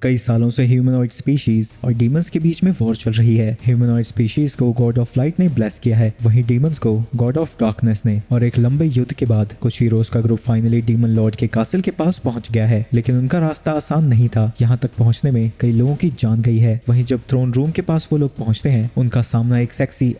कई सालों से ह्यूमनॉइड स्पीशीज और डीमंस के बीच में वॉर चल रही है। ह्यूमनॉइड स्पीशीज को गॉड ऑफ लाइट ने ब्लेस किया है, वहीं डीमंस को गॉड ऑफ डार्कनेस ने। और एक लंबे युद्ध के बाद कुछ हीरोज का ग्रुप फाइनली डीमन लॉर्ड के कासिल के पास पहुंच गया है, लेकिन उनका रास्ता आसान नहीं था। यहाँ तक पहुंचने में कई लोगों की जान गई है। वहीं जब थ्रोन रूम के पास वो लोग पहुंचते हैं, उनका सामना एक सेक्सी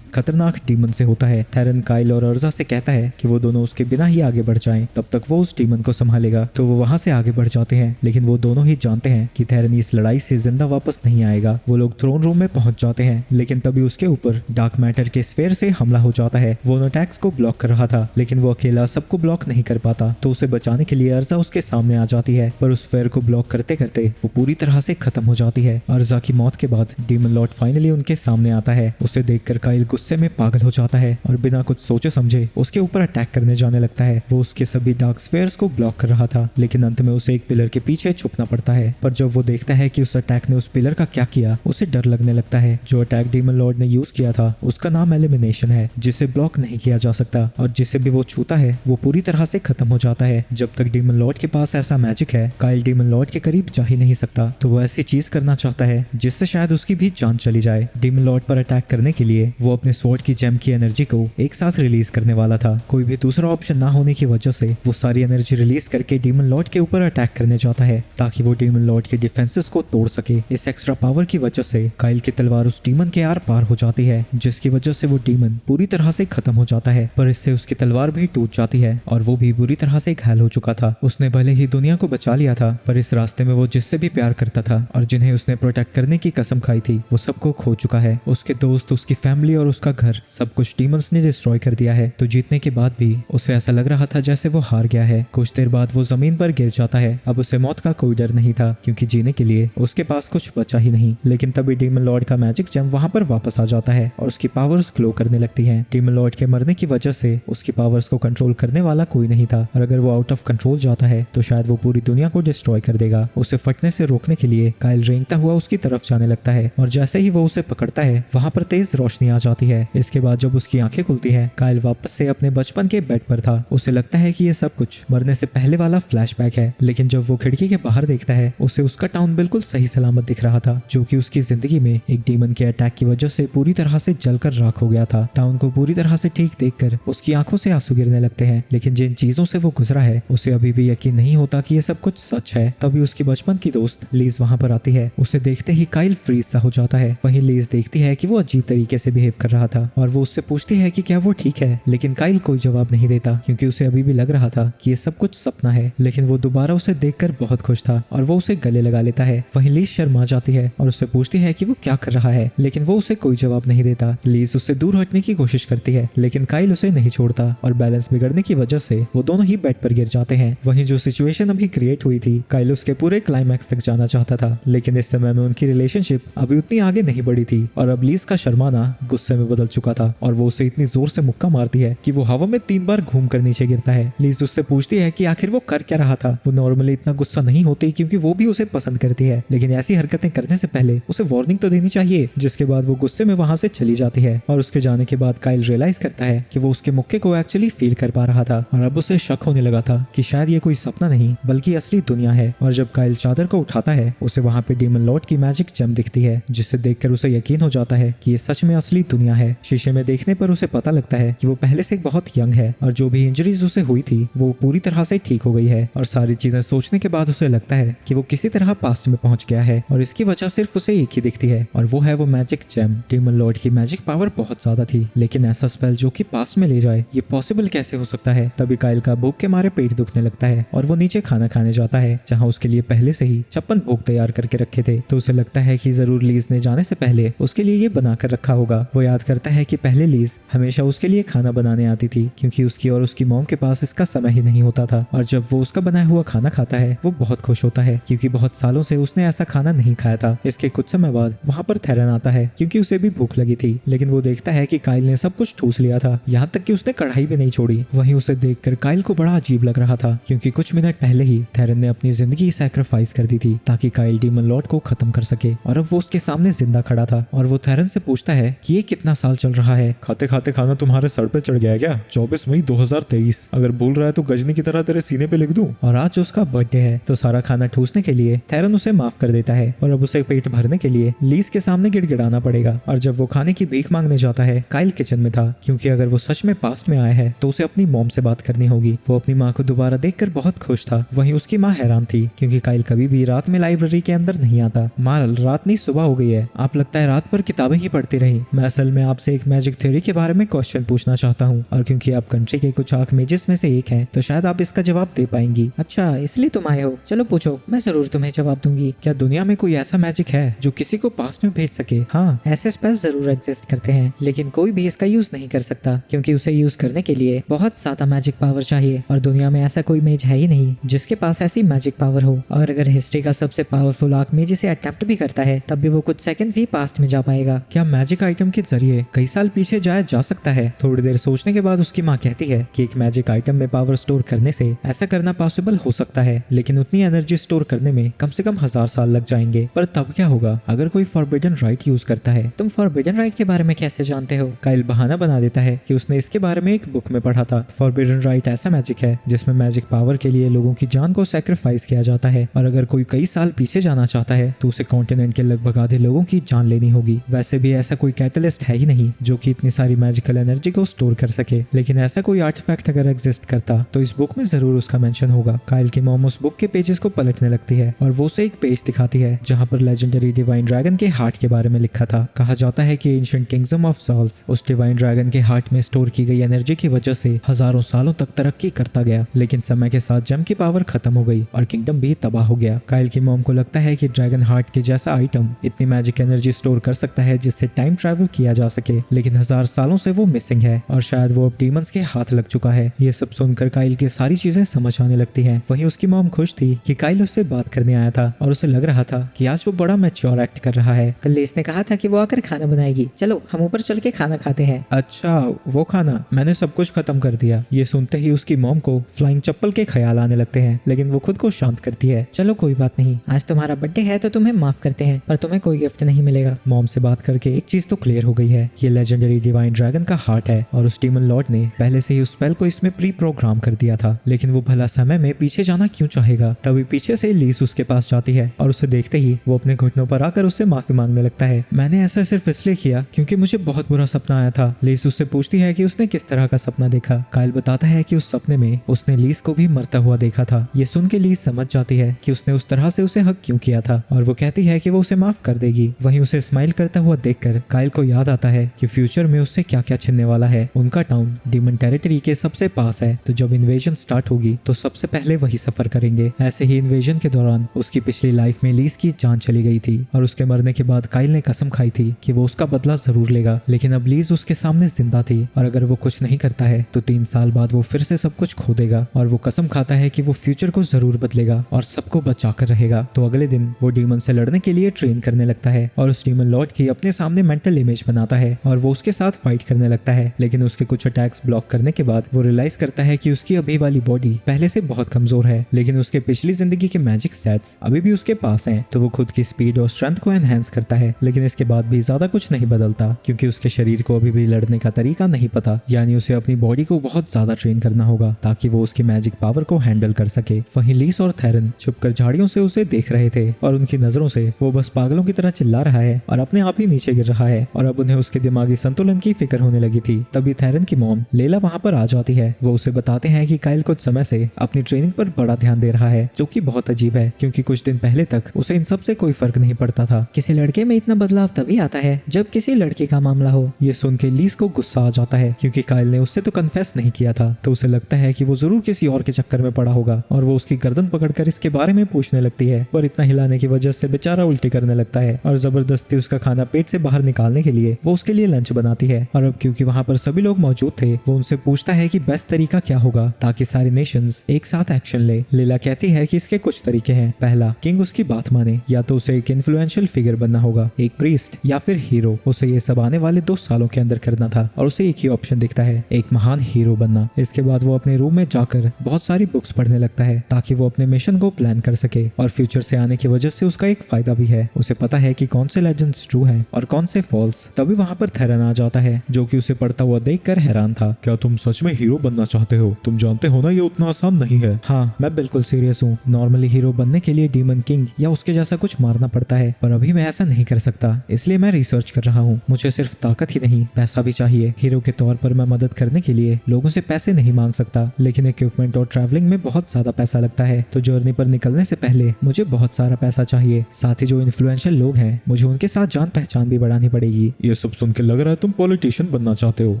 खतरनाक डीमन से होता है। थेरन काइल और अर्जा से कहता है कि वो दोनों उसके बिना ही आगे बढ़ जाएं, तब तक वो उस डीमन को संभालेगा। तो वो वहां से आगे बढ़ जाते हैं, लेकिन वो दोनों ही जानते हैं कि थेरन इस लड़ाई से जिंदा वापस नहीं आएगा। वो लोग थ्रोन रूम में पहुंच जाते हैं, लेकिन तभी उसके ऊपर डार्क मैटर के स्फेयर से हमला हो जाता है। वो उन अटैक्स को ब्लॉक कर रहा था, लेकिन वो अकेला सबको ब्लॉक नहीं कर पाता। तो उसे बचाने के लिए अर्जा उसके सामने आ जाती है, पर उस स्फेयर को ब्लॉक करते करते वो पूरी तरह से खत्म हो जाती है। अर्जा की मौत के बाद डीमन लॉर्ड फाइनली उनके सामने आता है। उसे देखकर काइल गुस्से में पागल हो जाता है और बिना कुछ सोचे समझे उसके ऊपर अटैक करने जाने लगता है। वो उसके सभी डार्क स्फेयर्स को ब्लॉक कर रहा था, लेकिन अंत में उसे एक पिलर के पीछे छुपना पड़ता है। पर जब वो देखता है कि उस अटैक ने उस पिलर का क्या किया, उसे डर लगने लगता है। जो अटैक डीमन लॉर्ड ने यूज किया था उसका नाम एलिमिनेशन है, जिसे ब्लॉक नहीं किया जा सकता, और जिसे भी वो छूता है वो पूरी तरह से खत्म हो जाता है। जब तक डीमन लॉर्ड के पास ऐसा मैजिक है, काइल डीमन लॉर्ड के करीब जा ही नहीं सकता। तो वो ऐसी चीज करना चाहता है जिससे शायद उसकी भी जान चली जाए। डीमन लॉर्ड पर अटैक करने के लिए वो अपने स्वॉर्ड की जेम की एनर्जी को एक साथ रिलीज करने वाला था। कोई भी दूसरा ऑप्शन ना होने की वजह से वो सारी एनर्जी रिलीज करके डीमन लॉर्ड के ऊपर अटैक करने जाता है, ताकि वो डीमन लॉर्ड के डिफेंसेस को तोड़ सके। इस एक्स्ट्रा पावर की वजह से काइल की तलवार उस डीमन के आर पार हो जाती है, जिसकी वजह से वो डीमन पूरी तरह से खत्म हो जाता है। पर इससे उसकी तलवार भी टूट जाती है और वो भी बुरी तरह से घायल हो चुका था। उसने भले ही दुनिया को बचा लिया था, पर इस रास्ते में वो जिससे भी प्यार करता था और जिन्हें उसने प्रोटेक्ट करने की कसम खाई थी, वो सबको खो चुका है। उसके दोस्त, उसकी फैमिली और उसका घर, सब कुछ डीमंस ने डिस्ट्रॉय कर दिया है। तो जीतने के बाद भी उसे ऐसा लग रहा था जैसे वो हार गया है। कुछ देर बाद वो जमीन पर गिर जाता है। अब उसे मौत का कोई डर नहीं था, क्योंकि जीने के लिए उसके पास कुछ बचा ही नहीं। लेकिन तभी डीमन लॉर्ड का मैजिक जेम वहां पर वापस आ जाता है और उसकी पावर्स ग्लो करने लगती हैं। डीमन लॉर्ड के मरने की वजह से उसकी पावर्स को कंट्रोल करने वाला कोई नहीं था, और अगर वो आउट ऑफ कंट्रोल जाता है तो शायद वो पूरी दुनिया को डिस्ट्रॉय कर देगा। उसे फटने से रोकने के लिए काइल रेंगता हुआ उसकी तरफ जाने लगता है, और जैसे ही वो उसे पकड़ता है वहां पर तेज रोशनी आ जाती है। इसके बाद जब उसकी आंखें खुलती हैं, काइल वापस से अपने बचपन के बेड पर था। उसे लगता है कि ये सब कुछ मरने से पहले वाला फ्लैशबैक है, लेकिन जब वो खिड़की के बाहर देखता है, उसे उसका टाउन बिल्कुल सही सलामत दिख रहा था, जो कि उसकी जिंदगी में एक डीमन के अटैक की वजह से पूरी तरह से जलकर राख हो गया था। टाउन को पूरी तरह से ठीक देखकर उसकी आंखों से आंसू गिरने लगते हैं, लेकिन जिन चीजों से वो गुजरा है उसे अभी भी यकीन नहीं होता कि ये सब कुछ सच है। तभी उसकी बचपन की दोस्त लीज वहां पर आती है। उसे देखते ही काइल फ्रीज सा हो जाता है। वहीं लीज देखती है कि वो अजीब तरीके से बिहेव कर रहा था, और वो उससे पूछती है कि क्या वो ठीक है, लेकिन काइल कोई जवाब नहीं देता, क्योंकि उसे अभी भी लग रहा था कि ये सब कुछ सपना है। लेकिन वो दोबारा उसे देखकर बहुत खुश था और वो उसे गले लगा लेता है। वहीं लीज शर्मा जाती है और उससे पूछती है कि वो क्या कर रहा है, लेकिन वो उसे कोई जवाब नहीं देता। लीज उससे दूर हटने की कोशिश करती है, लेकिन काइल उसे नहीं छोड़ता, और बैलेंस बिगड़ने की वजह से वो दोनों ही बेड पर गिर जाते हैं। वहीं जो सिचुएशन अभी क्रिएट हुई थी, काइल उसके पूरे क्लाइमैक्स तक जाना चाहता था, लेकिन इस समय में उनकी रिलेशनशिप अभी उतनी आगे नहीं बढ़ी थी, और अब लीज का शर्माना गुस्से में बदल चुका था, और वो उसे इतनी जोर से मुक्का मारती है कि वो हवा में 3 बार घूमकर नीचे गिरता है। लीज उससे पूछती है कि आखिर वो कर क्या रहा था। वो नॉर्मली इतना गुस्सा नहीं होती, क्योंकि वो भी उसे पसंद करती है, लेकिन ऐसी हरकतें करने से पहले उसे वार्निंग तो देनी चाहिए। जिसके बाद वो गुस्से में वहां से चली जाती है, और उसके जाने के बाद काइल रियलाइज करता है कि वो उसके मुक्के को एक्चुअली फील कर पा रहा था, और अब उसे शक होने लगा था कि शायद ये कोई सपना नहीं बल्कि असली दुनिया है। और जब काइल चादर को उठाता है, उसे वहां पे डीमन लॉर्ड की मैजिक जेम दिखती है, जिसे देखकर उसे यकीन हो जाता है कि ये सच में असली दुनिया है। शीशे में देखने पर उसे पता लगता है कि वो पहले से बहुत यंग है, और जो भी इंजरीज उसे हुई थी वो पूरी तरह से ठीक हो गई है। और सारी चीजें सोचने के बाद उसे लगता है कि वो किसी तरह पास्ट में पहुंच गया है, और इसकी वजह सिर्फ उसे एक ही दिखती है, और वो है वो मैजिक जेम। डीमन लॉर्ड की मैजिक पावर बहुत ज्यादा थी, लेकिन ऐसा स्पेल जो कि पास्ट में ले जाए, ये पॉसिबल कैसे हो सकता है। तभी काइल का भूख के मारे पेट दुखने लगता है, और वो नीचे खाना खाने जाता है, जहाँ उसके लिए पहले से ही 56 भोग तैयार करके रखे थे। तो उसे लगता है कि जरूर लीज ने जाने से पहले उसके लिए ये बना कर रखा होगा। वो याद करता है कि पहले लीज हमेशा उसके लिए खाना बनाने आती थी, क्योंकि उसकी और उसकी मॉम के पास इसका समय ही नहीं होता था, और जब वो उसका बनाया हुआ खाना खाता है वो बहुत खुश होता है, क्योंकि बहुत सालों से उसने ऐसा खाना नहीं खाया था। इसके कुछ समय बाद वहाँ पर थेरन आता है, क्योंकि उसे भी भूख लगी थी, लेकिन वो देखता है कि काइल ने सब कुछ ठूस लिया था, यहाँ तक कि उसने कढ़ाई भी नहीं छोड़ी। वहीं उसे देखकर काइल को बड़ा अजीब लग रहा था, क्योंकि कुछ मिनट पहले ही थेरन ने अपनी जिंदगी सैक्रिफाइस कर दी थी ताकि काइल डीमन लॉर्ड को खत्म कर सके, और अब वो उसके सामने जिंदा खड़ा था। और वो थेरन से पूछता है कि ये कितना साल चल रहा है। खाते खाते खाना तुम्हारे सर पे चढ़ गया है क्या? 24 मई 2023। अगर भूल रहा है तो गजनी की तरह तेरे सीने पे लिख दूं। और आज उसका बर्थडे है, तो सारा खाना ठूसने के लिए लिए थेरन उसे माफ कर देता है और अब उसे पेट भरने के लिए लीज के सामने गिड़गिड़ाना पड़ेगा। और जब वो खाने की भीख मांगने जाता है, काइल किचन में था, क्योंकि अगर वो सच में पास्ट में आया है तो उसे अपनी मॉम से बात करनी होगी। वो अपनी माँ को दोबारा देखकर बहुत खुश था। वहीं उसकी माँ हैरान थी क्योंकि काइल कभी भी रात में लाइब्रेरी के अंदर नहीं आता। माँ, रात नहीं सुबह हो गई है, आप लगता है रात भर किताबें ही पढ़ती रही। मैं असल में आपसे एक मैजिक थ्योरी के बारे में क्वेश्चन पूछना चाहता हूँ, और क्योंकि आप कंट्री के कुछ आर्कमेजेस में से एक हैं तो शायद आप इसका जवाब दे पाएंगी। अच्छा, इसलिए तुम आए हो? चलो पूछो, मैं जरूर तुम्हें जवाब दूंगी। क्या दुनिया में कोई ऐसा मैजिक है जो किसी को पास्ट में भेज सके? हाँ, ऐसे स्पेल जरूर एग्जिस्ट करते हैं, लेकिन कोई भी इसका यूज नहीं कर सकता क्योंकि उसे यूज करने के लिए बहुत ज्यादा मैजिक पावर चाहिए, और दुनिया में ऐसा कोई मेज है ही नहीं जिसके पास ऐसी मैजिक पावर हो। और अगर हिस्ट्री का सबसे पावरफुल आर्कमेज इसे अटेम्प्ट भी करता है तब भी वो कुछ सेकंड्स ही पास्ट में जा पाएगा। क्या मैजिक आइटम के जरिए कई साल पीछे जाया जा सकता है? थोड़ी देर सोचने के बाद उसकी माँ कहती है कि एक मैजिक आइटम में पावर स्टोर करने से ऐसा करना पॉसिबल हो सकता है, लेकिन उतनी एनर्जी स्टोर करने में कम से कम 1000 साल लग जाएंगे। पर तब क्या होगा अगर कोई फॉरबिडन राइट यूज करता है? तुम फॉरबिडन राइट के बारे में कैसे जानते हो? काइल बहाना बना देता है कि उसने इसके बारे में एक बुक में पढ़ा था। फॉरबिडन राइट ऐसा मैजिक है जिसमें मैजिक पावर के लिए लोगों की जान को सैक्रिफाइस किया जाता है, और अगर कोई कई साल पीछे जाना चाहता है तो उसे कॉन्टिनेंट के लगभग आधे लोगों की जान लेनी होगी। वैसे भी ऐसा कोई कैटलिस्ट है ही नहीं जो कि इतनी सारी मैजिकल एनर्जी को स्टोर कर सके, लेकिन ऐसा कोई आर्टिफैक्ट अगर एग्जिस्ट करता तो इस बुक में जरूर उसका मेंशन होगा। काइल की मॉम उस बुक के पेजेस को पलटने लगती है और वो उसे एक पेज दिखाती है जहाँ पर लेजेंडरी डिवाइन ड्रैगन के हार्ट के बारे में लिखा था। कहा जाता है कि एंशिएंट किंगडम ऑफ सॉल्स उस डिवाइन ड्रैगन के हार्ट में स्टोर की गई एनर्जी की वजह से हजारों सालों तक तरक्की करता गया, लेकिन समय के साथ जेम की पावर खत्म हो गई और किंगडम भी तबाह हो गया। काइल की मॉम को लगता है कि ड्रैगन हार्ट के जैसा आइटम इतनी मैजिक एनर्जी स्टोर कर सकता है जिससे टाइम ट्रैवल किया जा सके, लेकिन 1000 सालों से वो मिसिंग है और शायद वो अब डीमंस के हाथ लग चुका है। ये सब सुनकर काइल की सारी चीजें समझ आने लगती हैं। वहीं उसकी मॉम खुश थी कि काइल उससे बात करने आया था और उसे लग रहा था कि आज वो बड़ा मैच्योर एक्ट कर रहा है। कल इसने कहा था कि वो आकर खाना बनाएगी, चलो हम ऊपर चल के खाना खाते हैं। अच्छा, वो खाना? मैंने सब कुछ खत्म कर दिया। ये सुनते ही उसकी मॉम को फ्लाइंग चप्पल के ख्याल आने लगते हैं, लेकिन वो खुद को शांत करती है। चलो कोई बात नहीं, आज तुम्हारा बर्थडे है तो तुम्हें माफ करते हैं, पर तुम्हें कोई गिफ्ट नहीं मिलेगा। मॉम से बात करके एक चीज तो क्लियर हो गई है, ये लेजेंडरी डिवाइन ड्रैगन का हार्ट है और उस डीमन लॉर्ड ने पहले से ही उस स्पेल को इसमें प्री प्रोग्राम कर दिया था, लेकिन वो भला समय में पीछे जाना क्यों चाहेगा? तभी पीछे से लीस उसके पास जाती है और उसे देखते ही वो अपने घुटनों पर आकर उससे माफी मांगने लगता है। मैंने ऐसा सिर्फ इसलिए किया क्योंकि मुझे बहुत बुरा सपना आया था। लीस उससे पूछती है कि उसने किस तरह का सपना देखा। काइल बताता है कि उस सपने में उसने लीस को भी मरता हुआ देखा था। ये सुन के लीस समझ जाती है कि उसने उस तरह से उसे हक क्यों किया था और वो कहती है कि वो उसे माफ कर देगी। वहीं उसे स्माइल करता हुआ देखकर काइल को याद आता है कि फ्यूचर में उससे क्या क्या छिनने वाला है। उनका टाउन डीमन टेरिटरी के सबसे पास है, तो जब इन्वेजन स्टार्ट होगी तो सबसे पहले वही सफर करेंगे। ऐसे ही इन्वेजन के दौरान उसकी पिछली लाइफ में लीस की जान चली गई थी और उसके मरने के बाद काइल ने कसम खाई थी कि वो उसका बदला जरूर लेगा, लेकिन अब लीज उसके सामने जिंदा थी और अगर वो कुछ नहीं करता है तो 3 साल बाद वो फिर से सब कुछ खो देगा। और वो कसम खाता है कि वो फ्यूचर को जरूर बदलेगा और सबको बचा कर रहेगा। तो अगले दिन वो डीमन से लड़ने के लिए ट्रेन करने लगता है और उस डीमन लॉर्ड की अपने सामने मेंटल इमेज बनाता है और वो उसके साथ फाइट करने लगता है, लेकिन उसके कुछ अटैक्स ब्लॉक करने के बाद वो रियलाइज करता है कि उसकी अभी वाली बॉडी पहले से बहुत कमजोर है, लेकिन उसके पिछली जिंदगी के मैजिक स्टैट्स अभी भी उसके पास हैं। तो वो खुद की स्पीड और स्ट्रेंथ को एनहेंस करता है, लेकिन इसके बाद भी ज्यादा कुछ नहीं बदलता क्योंकि उसके शरीर को अभी भी लड़ने का तरीका नहीं पता, यानी उसे अपनी बॉडी को बहुत ज्यादा ट्रेन करना होगा ताकि वो उसकी मैजिक पावर को हैंडल कर सके। वहीं लीस और थेरन छुपकर झाड़ियों से उसे देख रहे थे और उनकी नजरों से वो बस पागलों की तरह चिल्ला रहा है और अपने आप ही नीचे गिर रहा है और अब उन्हें उसके दिमागी संतुलन की फिक्र होने लगी थी। तभी थेरन की मॉम लेला वहां पर आ जाती है। वो उसे बताते हैं कि काइल कुछ समय से अपनी ट्रेनिंग पर बड़ा ध्यान दे रहा है, जो कि बहुत अजीब है क्योंकि कुछ दिन पहले तक उसे इन सब से कोई फर्क नहीं पड़ता था। किसी लड़के में इतना बदलाव तभी आता है जब किसी लड़की का मामला हो। ये सुन के लीस को गुस्सा आ जाता है क्योंकि काइल ने उससे तो कन्फेस नहीं किया था, तो उसे लगता है कि वो जरूर किसी और के चक्कर में पड़ा होगा और वो उसकी गर्दन पकड़कर इसके बारे में पूछने लगती है, पर इतना हिलाने की वजह से बेचारा उल्टी करने लगता है और जबरदस्ती उसका खाना पेट से बाहर निकालने के लिए वो उसके लिए लंच बनाती है। और अब क्योंकि वहां पर सभी लोग मौजूद थे वो उनसे पूछता है कि बेस्ट तरीका क्या होगा ताकि सारे नेशंस एक साथ एक्शन ले। लीला कहती है कि इसके कुछ तरीके हैं। पहला, किंग उसकी बात माने, या तो उसे एक इन्फ्लुएंशियल फिगर बनना होगा, एक प्रीस्ट या फिर हीरो। उसे ये सब आने वाले 2 सालों के अंदर करना था और उसे एक ही ऑप्शन दिखता है, एक महान हीरो बनना। इसके बाद वो अपने रूम में जाकर बहुत सारी बुक्स पढ़ने लगता है ताकि वो अपने मिशन को प्लान कर सके और फ्यूचर से आने की वजह से उसका एक फायदा भी है, उसे पता है कि कौन से लेजेंड्स ट्रू हैं और कौन से फॉल्स। तभी वहां पर थेरन आ जाता है जो कि उसे पढ़ता हुआ देखकर हैरान था। क्या तुम सच में हीरो बनना चाहते हो? तुम जानते हो ना ये उतना आसान नहीं है। हाँ, मैं बिल्कुल सीरियस हूँ। नॉर्मली हीरो बनने पाने के लिए डीमन किंग या उसके जैसा कुछ मारना पड़ता है, पर अभी मैं ऐसा नहीं कर सकता, इसलिए मैं रिसर्च कर रहा हूँ। मुझे सिर्फ ताकत ही नहीं पैसा भी चाहिए। हीरो के तौर पर मैं मदद करने के लिए लोगों से पैसे नहीं मांग सकता, लेकिन इक्विपमेंट और ट्रैवलिंग में बहुत ज्यादा पैसा लगता है, तो जर्नी पर निकलने से पहले मुझे बहुत सारा पैसा चाहिए। साथ ही जो इन्फ्लुएंशियल लोग हैं मुझे उनके साथ जान पहचान भी बढ़ानी पड़ेगी। ये सब सुन के लग रहा है तुम पॉलिटिशियन बनना चाहते हो,